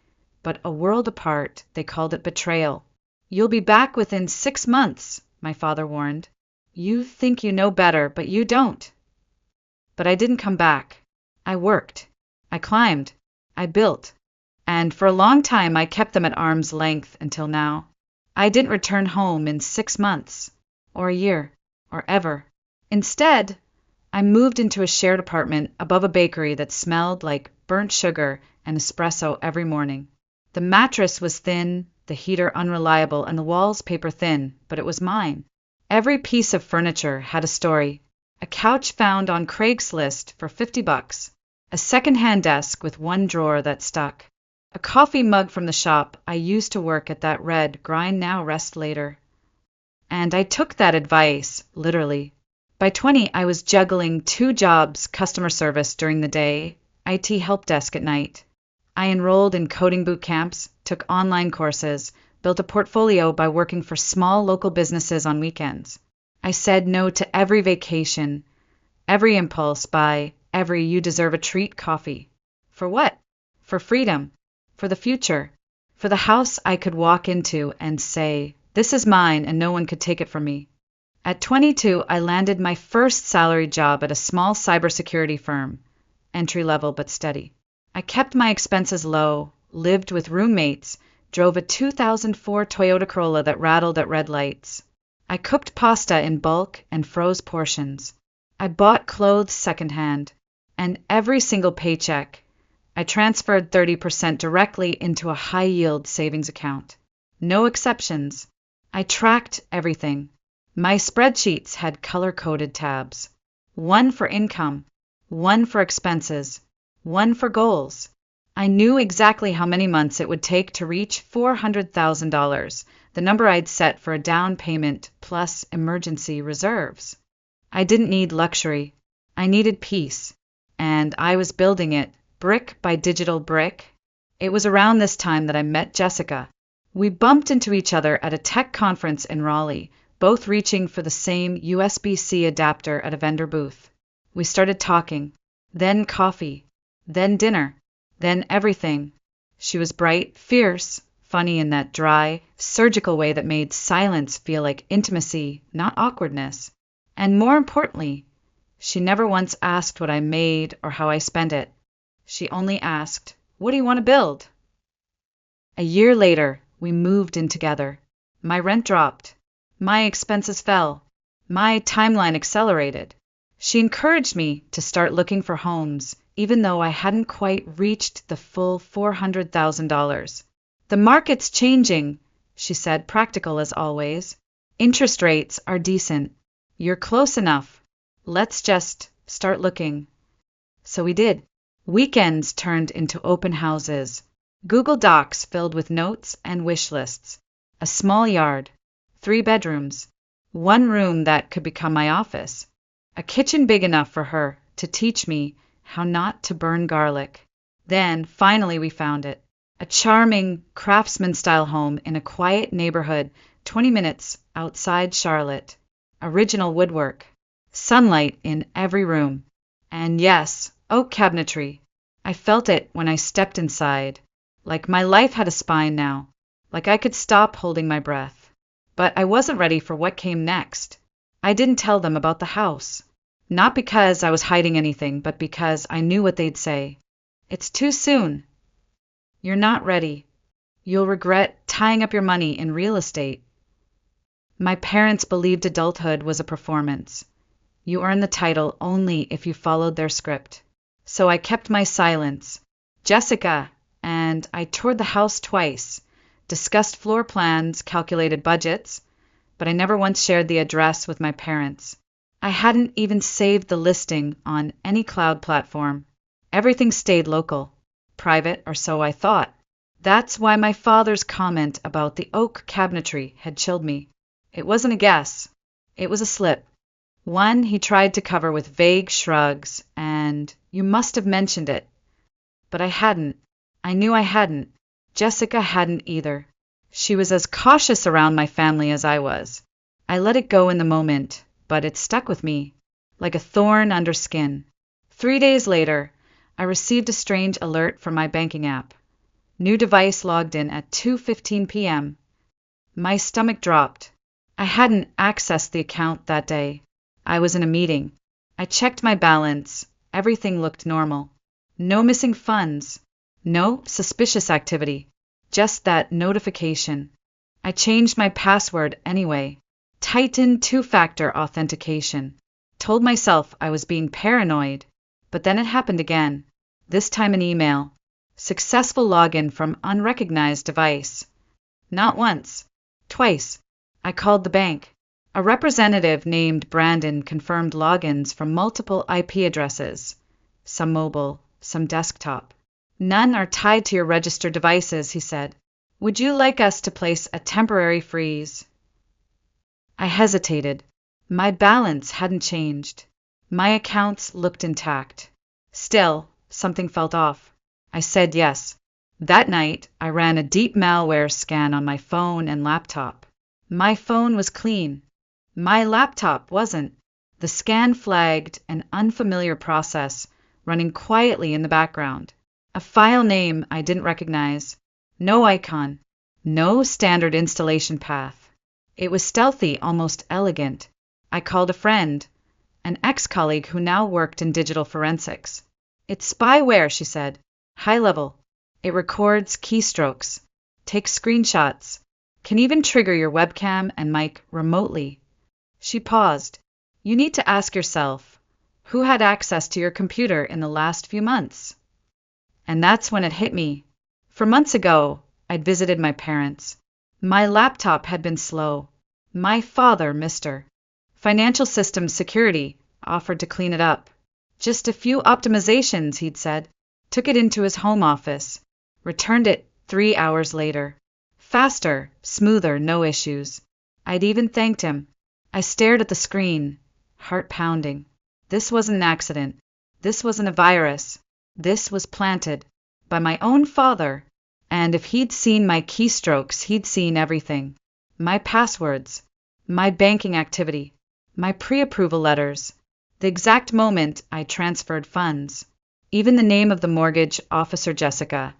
but a world apart, they called it betrayal. You'll be back within 6 months, my father warned. You think you know better, but you don't. But I didn't come back. I worked. I climbed. I built. And for a long time I kept them at arm's length until now. I didn't return home in 6 months, or a year, or ever. Instead, I moved into a shared apartment above a bakery that smelled like burnt sugar and espresso every morning. The mattress was thin, the heater unreliable, and the walls paper thin, but it was mine. Every piece of furniture had a story. A couch found on Craigslist for $50, a second-hand desk with one drawer that stuck, a coffee mug from the shop I used to work at that read, "Grind now, rest later." And I took that advice literally. By 20, I was juggling 2 jobs, customer service during the day, IT help desk at night. I enrolled in coding boot camps, took online courses, built a portfolio by working for small local businesses on weekends. I said no to every vacation, every impulse buy, every you deserve a treat coffee. For what? For freedom, for the future, for the house I could walk into and say, this is mine and no one could take it from me. At 22, I landed my first salary job at a small cybersecurity firm, entry-level but steady. I kept my expenses low, lived with roommates, drove a 2004 Toyota Corolla that rattled at red lights. I cooked pasta in bulk and froze portions. I bought clothes secondhand, and every single paycheck, I transferred 30% directly into a high-yield savings account. No exceptions. I tracked everything. My spreadsheets had color-coded tabs. One for income, one for expenses, one for goals. I knew exactly how many months it would take to reach $400,000, the number I'd set for a down payment plus emergency reserves. I didn't need luxury. I needed peace, and I was building it, brick by digital brick. It was around this time that I met Jessica. We bumped into each other at a tech conference in Raleigh, both reaching for the same USB-C adapter at a vendor booth. We started talking, then coffee, then dinner, then everything. She was bright, fierce, funny in that dry, surgical way that made silence feel like intimacy, not awkwardness. And more importantly, she never once asked what I made or how I spent it. She only asked, "What do you want to build?" A year later, we moved in together. My rent dropped. My expenses fell. My timeline accelerated. She encouraged me to start looking for homes, even though I hadn't quite reached the full $400,000. "The market's changing," she said, practical as always. "Interest rates are decent. You're close enough. Let's just start looking." So we did. Weekends turned into open houses. Google Docs filled with notes and wish lists. A small yard. 3 bedrooms. One room that could become my office. A kitchen big enough for her to teach me how not to burn garlic. Then, finally, we found it. A charming, craftsman-style home in a quiet neighborhood 20 minutes outside Charlotte. Original woodwork. Sunlight in every room. And yes, oak cabinetry. I felt it when I stepped inside. Like my life had a spine now. Like I could stop holding my breath. But I wasn't ready for what came next. I didn't tell them about the house. Not because I was hiding anything, but because I knew what they'd say. "It's too soon. You're not ready. You'll regret tying up your money in real estate." My parents believed adulthood was a performance. You earn the title only if you followed their script. So I kept my silence. Jessica and I toured the house twice, discussed floor plans, calculated budgets, but I never once shared the address with my parents. I hadn't even saved the listing on any cloud platform. Everything stayed local, private, or so I thought. That's why my father's comment about the oak cabinetry had chilled me. It wasn't a guess. It was a slip. One he tried to cover with vague shrugs and, "You must have mentioned it." But I hadn't. I knew I hadn't. Jessica hadn't either. She was as cautious around my family as I was. I let it go in the moment, but it stuck with me, like a thorn under skin. 3 days later, I received a strange alert from my banking app. New device logged in at 2:15 p.m. My stomach dropped. I hadn't accessed the account that day. I was in a meeting. I checked my balance. Everything looked normal. No missing funds. No suspicious activity. Just that notification. I changed my password anyway. Tightened two-factor authentication. Told myself I was being paranoid. But then it happened again. This time an email. Successful login from unrecognized device. Not once. Twice. I called the bank. A representative named Brandon confirmed logins from multiple IP addresses. Some mobile, some desktop. "None are tied to your registered devices," he said. "Would you like us to place a temporary freeze?" I hesitated. My balance hadn't changed. My accounts looked intact. Still, something felt off. I said yes. That night, I ran a deep malware scan on my phone and laptop. My phone was clean. My laptop wasn't. The scan flagged an unfamiliar process running quietly in the background. A file name I didn't recognize. No icon. No standard installation path. It was stealthy, almost elegant. I called a friend, an ex-colleague who now worked in digital forensics. "It's spyware," she said. "High level. It records keystrokes. take screenshots, can even trigger your webcam and mic remotely. She paused. You need to ask yourself, who had access to your computer in the last few months? And that's when it hit me. For months ago, I'd visited my parents. My laptop had been slow. My father, Mr. Financial Systems Security, offered to clean it up. Just a few optimizations, he'd said. Took it into his home office. Returned it 3 hours later. Faster, smoother, no issues. I'd even thanked him. I stared at the screen, heart pounding. This wasn't an accident. This wasn't a virus. This was planted by my own father. And if he'd seen my keystrokes, he'd seen everything. My passwords, my banking activity, my pre-approval letters, the exact moment I transferred funds, even the name of the mortgage officer Jessica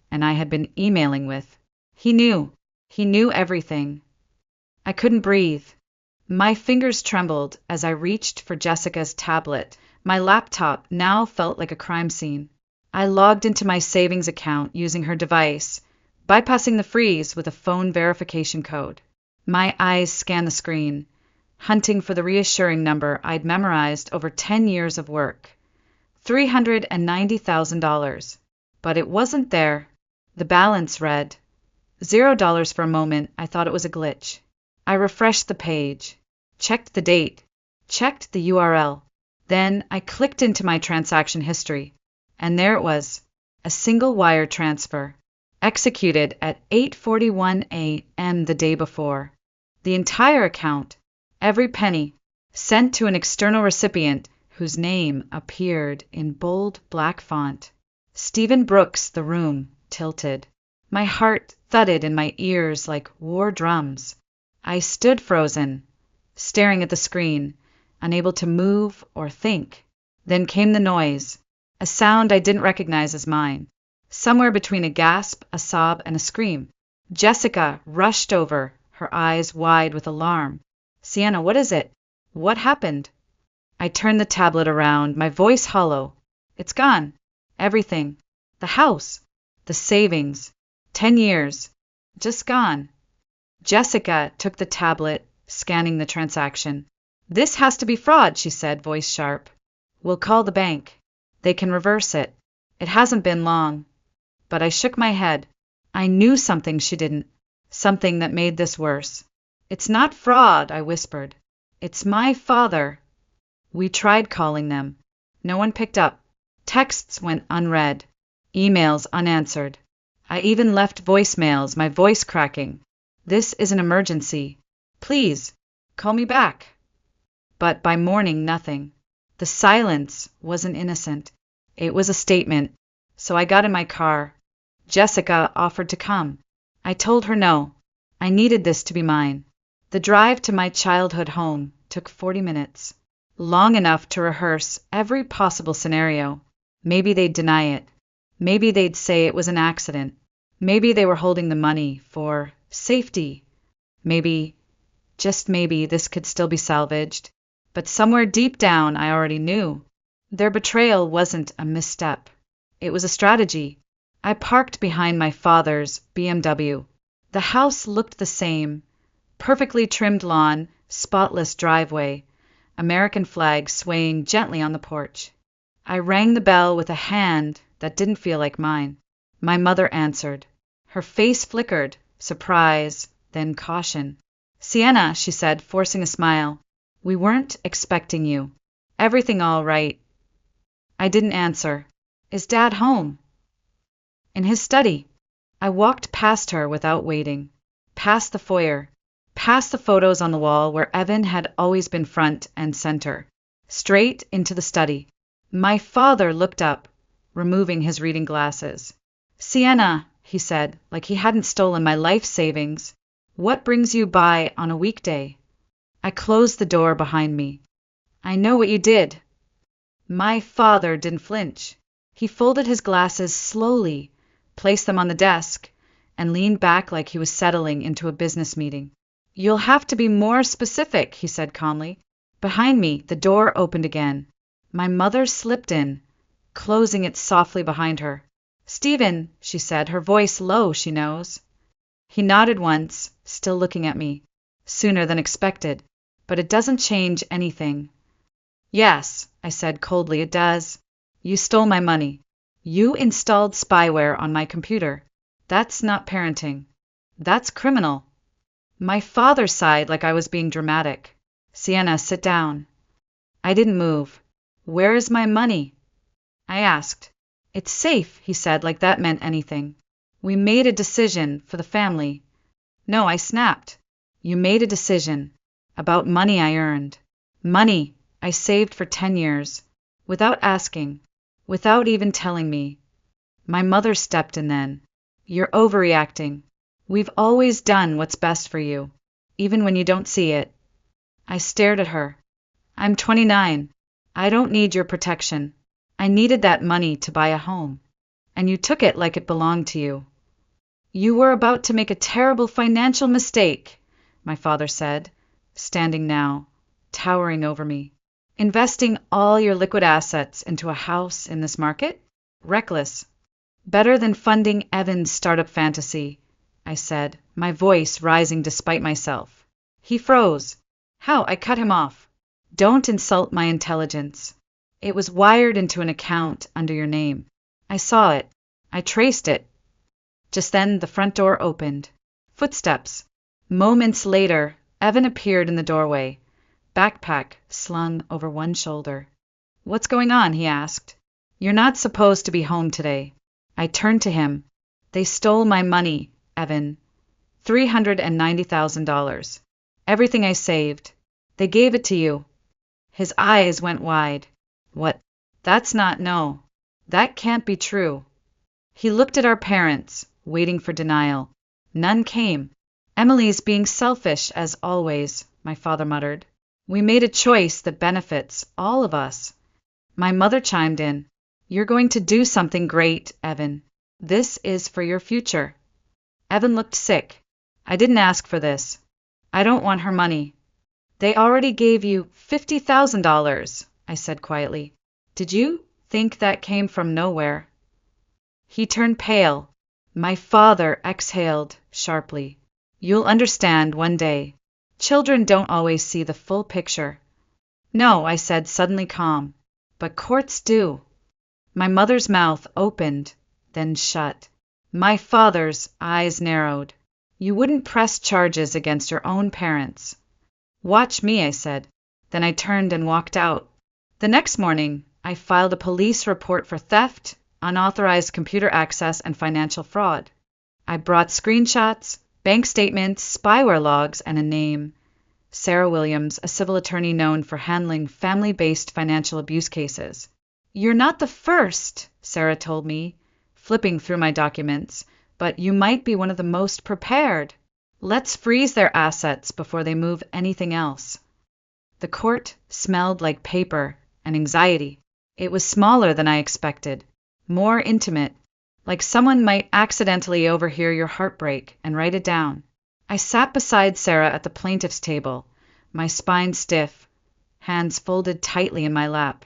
and I had been emailing with. He knew everything. I couldn't breathe. My fingers trembled as I reached for Jessica's tablet. My laptop now felt like a crime scene. I logged into my savings account using her device, bypassing the freeze with a phone verification code. My eyes scanned the screen, hunting for the reassuring number I'd memorized over 10 years of work. $390,000. But it wasn't there. The balance read $0 for a moment. I thought it was a glitch. I refreshed the page, checked the date, checked the URL. Then I clicked into my transaction history, and there it was, a single wire transfer, executed at 8:41 a.m. the day before. The entire account, every penny, sent to an external recipient whose name appeared in bold black font. Stephen Brooks. The room tilted. My heart thudded in my ears like war drums. I stood frozen, staring at the screen, unable to move or think. Then came the noise, a sound I didn't recognize as mine. Somewhere between a gasp, a sob, and a scream, Jessica rushed over, her eyes wide with alarm. Sienna, what is it? What happened? I turned the tablet around, my voice hollow. It's gone. Everything. The house. The savings. 10 years. Just gone. Jessica took the tablet, scanning the transaction. This has to be fraud, she said, voice sharp. We'll call the bank. They can reverse it. It hasn't been long. But I shook my head. I knew something she didn't. Something that made this worse. It's not fraud, I whispered. It's my father. We tried calling them. No one picked up. Texts went unread. Emails unanswered. I even left voicemails, my voice cracking. This is an emergency. Please, call me back. But by morning, nothing. The silence wasn't innocent. It was a statement. So I got in my car. Jessica offered to come. I told her no. I needed this to be mine. The drive to my childhood home took 40 minutes. Long enough to rehearse every possible scenario. Maybe they'd deny it. Maybe they'd say it was an accident. Maybe they were holding the money for safety. Maybe, just maybe, this could still be salvaged. But somewhere deep down, I already knew. Their betrayal wasn't a misstep. It was a strategy. I parked behind my father's BMW. The house looked the same. Perfectly trimmed lawn, spotless driveway, American flag swaying gently on the porch. I rang the bell with a hand that didn't feel like mine. My mother answered. Her face flickered, surprise, then caution. Sienna, she said, forcing a smile. We weren't expecting you. Everything all right? I didn't answer. Is Dad home? In his study. I walked past her without waiting. Past the foyer. Past the photos on the wall where Evan had always been front and center. Straight into the study. My father looked up, removing his reading glasses. Sienna, he said, like he hadn't stolen my life savings. What brings you by on a weekday? I closed the door behind me. I know what you did. My father didn't flinch. He folded his glasses slowly, placed them on the desk, and leaned back like he was settling into a business meeting. You'll have to be more specific, he said calmly. Behind me, the door opened again. My mother slipped in, closing it softly behind her. Stephen, she said, her voice low, she knows. He nodded once, still looking at me. Sooner than expected. But it doesn't change anything. Yes, I said coldly, it does. You stole my money. You installed spyware on my computer. That's not parenting. That's criminal. My father sighed like I was being dramatic. Sienna, sit down. I didn't move. Where is my money? I asked. It's safe, he said, like that meant anything. We made a decision for the family. No, I snapped. You made a decision about money I earned. Money I saved for 10 years. Without asking. Without even telling me. My mother stepped in then. You're overreacting. We've always done what's best for you, even when you don't see it. I stared at her. I'm 29. I don't need your protection. I needed that money to buy a home. And you took it like it belonged to you. You were about to make a terrible financial mistake, my father said, standing now, towering over me. Investing all your liquid assets into a house in this market? Reckless. Better than funding Evan's startup fantasy, I said, my voice rising despite myself. He froze. How? I cut him off. Don't insult my intelligence. It was wired into an account under your name. I saw it. I traced it. Just then the front door opened. Footsteps. Moments later, Evan appeared in the doorway, backpack slung over one shoulder. What's going on? He asked. You're not supposed to be home today. I turned to him. They stole my money, Evan. $390,000. Everything I saved. They gave it to you. His eyes went wide. What? That's not no. That can't be true. He looked at our parents, waiting for denial. None came. Emily's being selfish, as always, my father muttered. We made a choice that benefits all of us. My mother chimed in. You're going to do something great, Evan. This is for your future. Evan looked sick. I didn't ask for this. I don't want her money. They already gave you $50,000, I said quietly. Did you think that came from nowhere? He turned pale. My father exhaled sharply. You'll understand one day. Children don't always see the full picture. No, I said, suddenly calm. But courts do. My mother's mouth opened, then shut. My father's eyes narrowed. You wouldn't press charges against your own parents. Watch me, I said. Then I turned and walked out. The next morning, I filed a police report for theft, unauthorized computer access, and financial fraud. I brought screenshots, bank statements, spyware logs, and a name. Sarah Williams, a civil attorney known for handling family-based financial abuse cases. You're not the first, Sarah told me, flipping through my documents, but you might be one of the most prepared. Let's freeze their assets before they move anything else. The court smelled like paper and anxiety. It was smaller than I expected, more intimate, like someone might accidentally overhear your heartbreak and write it down. I sat beside Sarah at the plaintiff's table, my spine stiff, hands folded tightly in my lap.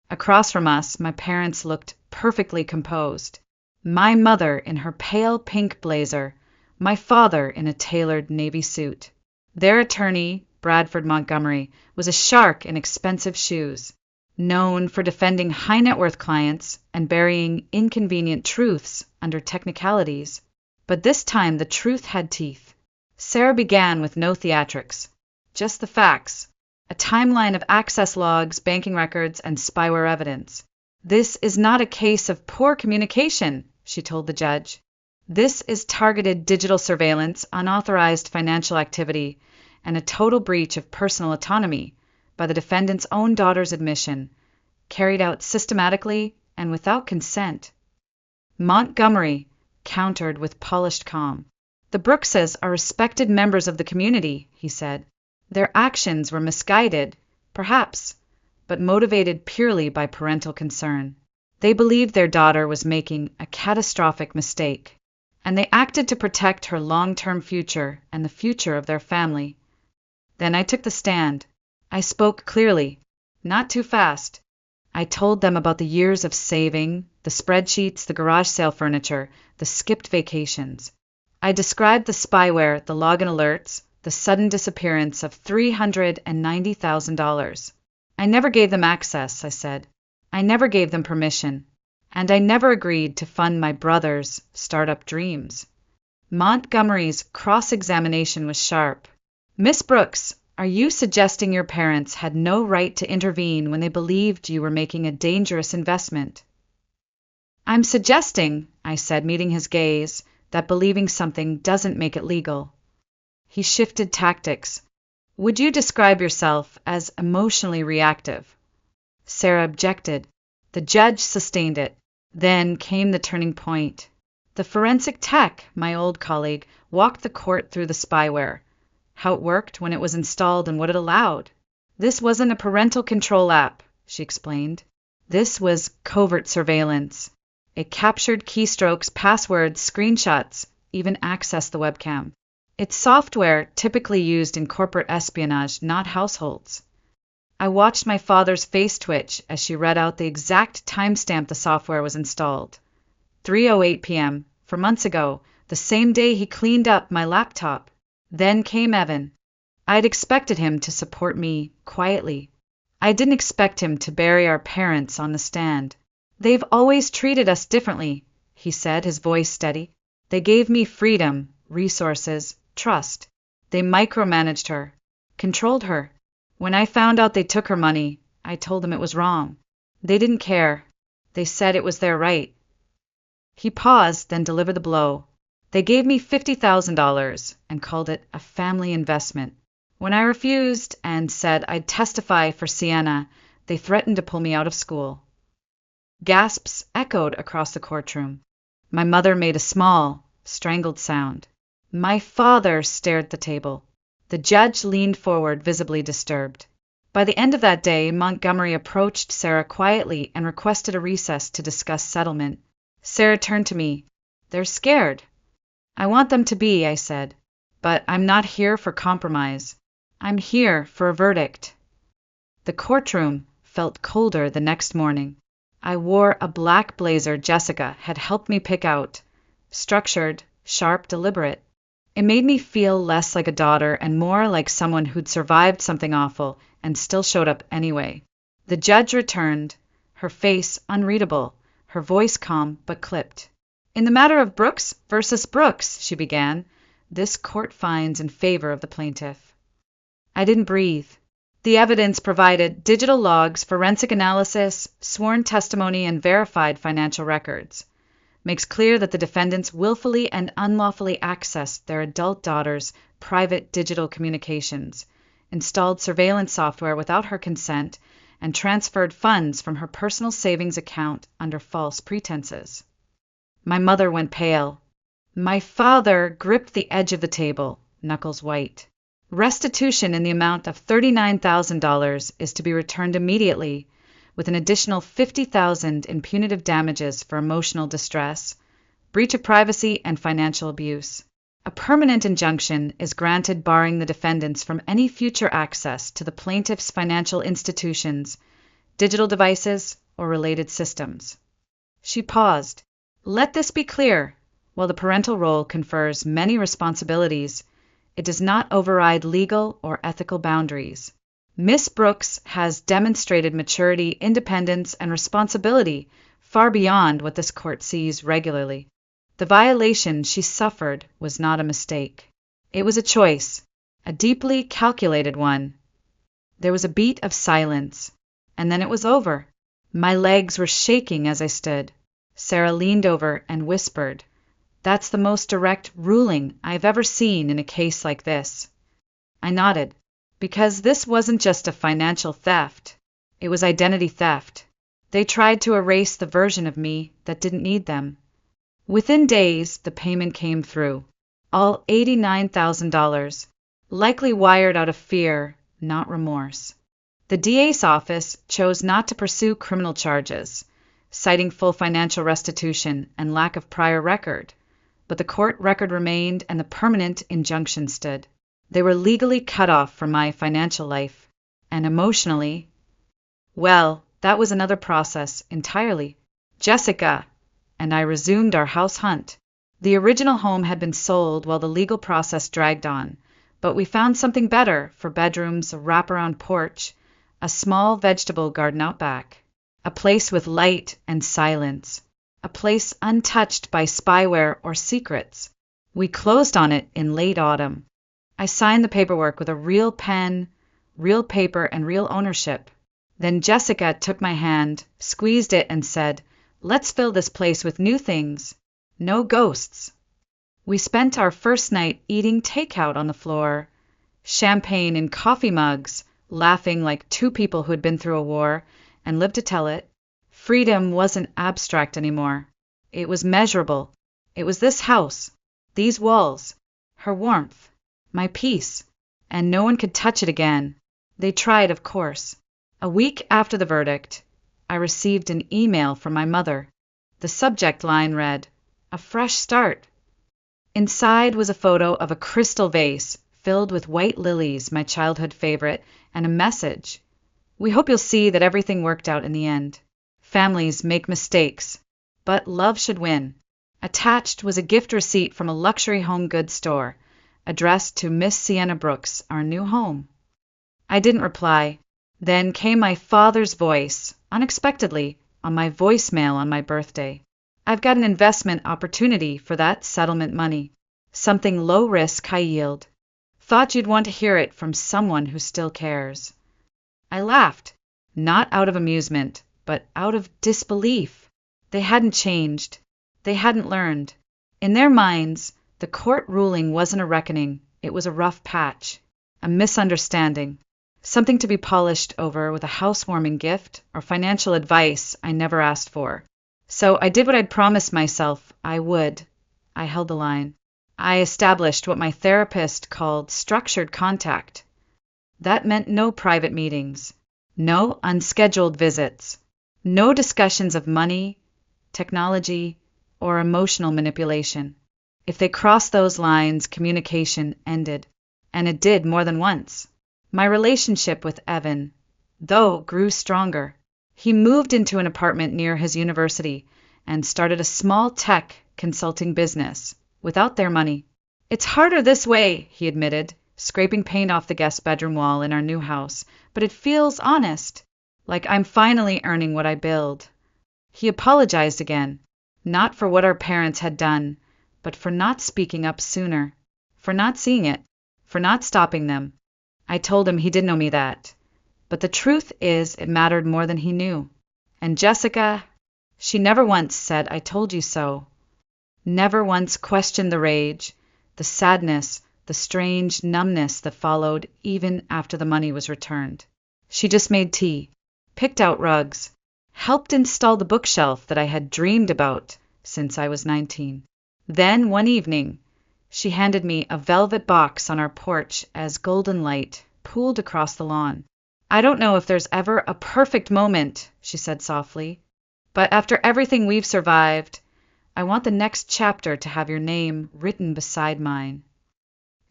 Across from us, my parents looked perfectly composed. My mother in her pale pink blazer, my father in a tailored navy suit. Their attorney, Bradford Montgomery, was a shark in expensive shoes, known for defending high-net-worth clients and burying inconvenient truths under technicalities. But this time the truth had teeth. Sarah began with no theatrics, just the facts, a timeline of access logs, banking records, and spyware evidence. This is not a case of poor communication, she told the judge. This is targeted digital surveillance, unauthorized financial activity, and a total breach of personal autonomy by the defendant's own daughter's admission, carried out systematically and without consent. Montgomery countered with polished calm. The Brookses are respected members of the community, he said. Their actions were misguided, perhaps, but motivated purely by parental concern. They believed their daughter was making a catastrophic mistake, and they acted to protect her long-term future and the future of their family. Then I took the stand. I spoke clearly, not too fast. I told them about the years of saving, the spreadsheets, the garage sale furniture, the skipped vacations. I described the spyware, the login alerts, the sudden disappearance of $390,000. I never gave them access, I said. I never gave them permission. And I never agreed to fund my brother's startup dreams. Montgomery's cross-examination was sharp. Miss Brooks, are you suggesting your parents had no right to intervene when they believed you were making a dangerous investment? I'm suggesting, I said, meeting his gaze, that believing something doesn't make it legal. He shifted tactics. Would you describe yourself as emotionally reactive? Sarah objected. The judge sustained it. Then came the turning point. The forensic tech, my old colleague, walked the court through the spyware, how it worked when it was installed and what it allowed. This wasn't a parental control app, she explained. This was covert surveillance. It captured keystrokes, passwords, screenshots, even accessed the webcam. It's software typically used in corporate espionage, not households. I watched my father's face twitch as she read out the exact timestamp the software was installed. 3:08 p.m., for months ago, the same day he cleaned up my laptop. Then came Evan. I'd expected him to support me quietly. I didn't expect him to bury our parents on the stand. They've always treated us differently, he said, his voice steady. They gave me freedom, resources, trust. They micromanaged her, controlled her. When I found out they took her money, I told them it was wrong. They didn't care. They said it was their right. He paused, then delivered the blow. They gave me $50,000 and called it a family investment. When I refused and said I'd testify for Sienna, they threatened to pull me out of school. Gasps echoed across the courtroom. My mother made a small, strangled sound. My father stared at the table. The judge leaned forward, visibly disturbed. By the end of that day, Montgomery approached Sarah quietly and requested a recess to discuss settlement. Sarah turned to me. They're scared. I want them to be, I said. But I'm not here for compromise. I'm here for a verdict. The courtroom felt colder the next morning. I wore a black blazer Jessica had helped me pick out. Structured, sharp, deliberate. It made me feel less like a daughter and more like someone who'd survived something awful and still showed up anyway. The judge returned, her face unreadable, her voice calm but clipped. In the matter of Brooks versus Brooks, she began, this court finds in favor of the plaintiff. I didn't breathe. The evidence provided digital logs, forensic analysis, sworn testimony, and verified financial records. Makes clear that the defendants willfully and unlawfully accessed their adult daughter's private digital communications, installed surveillance software without her consent, and transferred funds from her personal savings account under false pretenses. My mother went pale. My father gripped the edge of the table, knuckles white. Restitution in the amount of $39,000 is to be returned immediately, with an additional $50,000 in punitive damages for emotional distress, breach of privacy, and financial abuse. A permanent injunction is granted barring the defendants from any future access to the plaintiff's financial institutions, digital devices, or related systems. She paused. Let this be clear. While the parental role confers many responsibilities, it does not override legal or ethical boundaries. Miss Brooks has demonstrated maturity, independence, and responsibility far beyond what this court sees regularly. The violation she suffered was not a mistake. It was a choice, a deeply calculated one. There was a beat of silence, and then it was over. My legs were shaking as I stood. Sarah leaned over and whispered, "That's the most direct ruling I've ever seen in a case like this." I nodded, because this wasn't just a financial theft. It was identity theft. They tried to erase the version of me that didn't need them. Within days, the payment came through. All $89,000, likely wired out of fear, not remorse. The DA's office chose not to pursue criminal charges, citing full financial restitution and lack of prior record. But the court record remained and the permanent injunction stood. They were legally cut off from my financial life. And emotionally, well, that was another process entirely. Jessica and I resumed our house hunt. The original home had been sold while the legal process dragged on, but we found something better for bedrooms, a wraparound porch, a small vegetable garden out back, a place with light and silence, a place untouched by spyware or secrets. We closed on it in late autumn. I signed the paperwork with a real pen, real paper, and real ownership. Then Jessica took my hand, squeezed it, and said, "Let's fill this place with new things. No ghosts." We spent our first night eating takeout on the floor, champagne in coffee mugs, laughing like two people who had been through a war and lived to tell it. Freedom wasn't abstract anymore. It was measurable. It was this house, these walls, her warmth, my peace, and no one could touch it again. They tried, of course. A week after the verdict, I received an email from my mother. The subject line read, "A fresh start." Inside was a photo of a crystal vase filled with white lilies, my childhood favorite, and a message. "We hope you'll see that everything worked out in the end. Families make mistakes, but love should win." Attached was a gift receipt from a luxury home goods store, addressed to Miss Sienna Brooks, our new home. I didn't reply. Then came my father's voice, unexpectedly, on my voicemail on my birthday. "I've got an investment opportunity for that settlement money. Something low risk, high yield. Thought you'd want to hear it from someone who still cares." I laughed, not out of amusement, but out of disbelief. They hadn't changed. They hadn't learned. In their minds, the court ruling wasn't a reckoning. It was a rough patch, a misunderstanding, something to be polished over with a housewarming gift or financial advice I never asked for. So I did what I'd promised myself I would. I held the line. I established what my therapist called structured contact. That meant no private meetings, no unscheduled visits, no discussions of money, technology, or emotional manipulation. If they crossed those lines, communication ended. And it did more than once. My relationship with Evan, though, grew stronger. He moved into an apartment near his university and started a small tech consulting business without their money. "It's harder this way," he admitted, scraping paint off the guest bedroom wall in our new house, "but it feels honest, like I'm finally earning what I build." He apologized again, not for what our parents had done, but for not speaking up sooner, for not seeing it, for not stopping them. I told him he didn't owe me that. But the truth is, it mattered more than he knew. And Jessica, she never once said, "I told you so." Never once questioned the rage, the sadness, the strange numbness that followed even after the money was returned. She just made tea, picked out rugs, helped install the bookshelf that I had dreamed about since I was 19. Then, one evening, she handed me a velvet box on our porch as golden light pooled across the lawn. "I don't know if there's ever a perfect moment," she said softly, "but after everything we've survived, I want the next chapter to have your name written beside mine."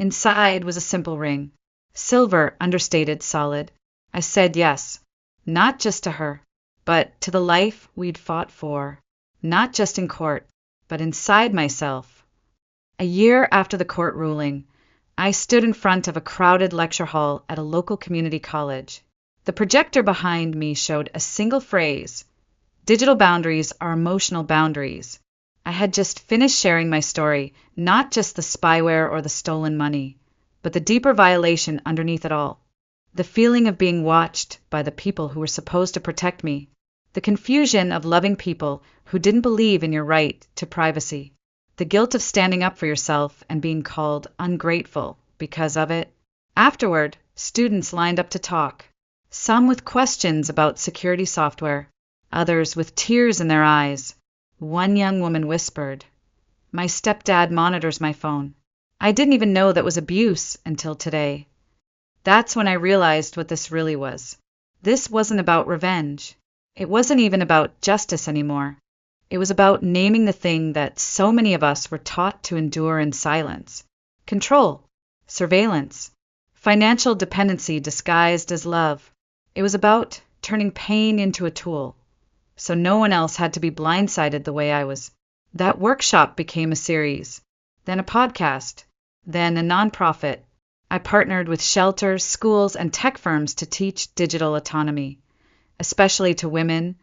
Inside was a simple ring, silver, understated, solid. I said yes, not just to her, but to the life we'd fought for, not just in court, but inside myself. A year after the court ruling, I stood in front of a crowded lecture hall at a local community college. The projector behind me showed a single phrase: "Digital boundaries are emotional boundaries." I had just finished sharing my story, not just the spyware or the stolen money, but the deeper violation underneath it all. The feeling of being watched by the people who were supposed to protect me. The confusion of loving people who didn't believe in your right to privacy. The guilt of standing up for yourself and being called ungrateful because of it. Afterward, students lined up to talk. Some with questions about security software, others with tears in their eyes. One young woman whispered, "My stepdad monitors my phone." I didn't even know that was abuse until today. That's when I realized what this really was. This wasn't about revenge. It wasn't even about justice anymore. It was about naming the thing that so many of us were taught to endure in silence. Control, surveillance, financial dependency disguised as love. It was about turning pain into a tool, so no one else had to be blindsided the way I was. That workshop became a series, then a podcast, then a nonprofit. I partnered with shelters, schools, and tech firms to teach digital autonomy, especially to women,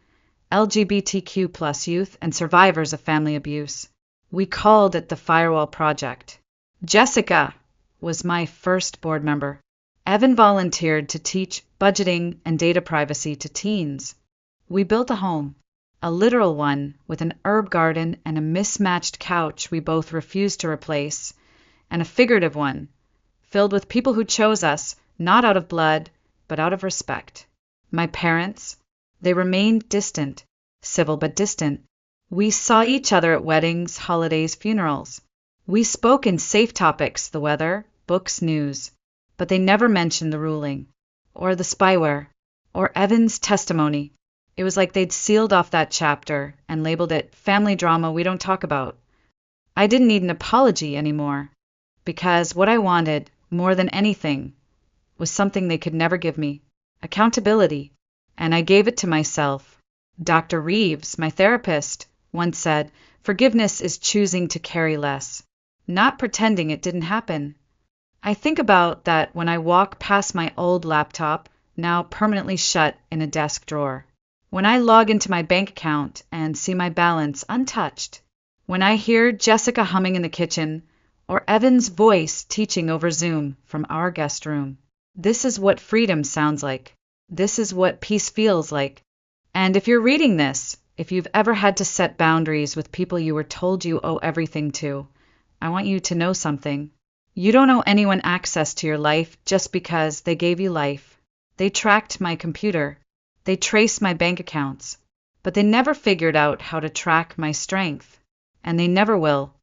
LGBTQ+ youth, and survivors of family abuse. We called it the Firewall Project. Jessica was my first board member. Evan volunteered to teach budgeting and data privacy to teens. We built a home, a literal one with an herb garden and a mismatched couch we both refused to replace, and a figurative one, filled with people who chose us, not out of blood, but out of respect. My parents, they remained distant, civil but distant. We saw each other at weddings, holidays, funerals. We spoke in safe topics, the weather, books, news, but they never mentioned the ruling, or the spyware, or Evan's testimony. It was like they'd sealed off that chapter and labeled it family drama we don't talk about. I didn't need an apology anymore, because what I wanted, more than anything, was something they could never give me: accountability. And I gave it to myself. Dr. Reeves, my therapist, once said, "Forgiveness is choosing to carry less, not pretending it didn't happen." I think about that when I walk past my old laptop, now permanently shut in a desk drawer. When I log into my bank account and see my balance untouched. When I hear Jessica humming in the kitchen, or Evan's voice teaching over Zoom from our guest room. This is what freedom sounds like. This is what peace feels like. And if you're reading this, if you've ever had to set boundaries with people you were told you owe everything to, I want you to know something. You don't owe anyone access to your life just because they gave you life. They tracked my computer. They traced my bank accounts. But they never figured out how to track my strength. And they never will.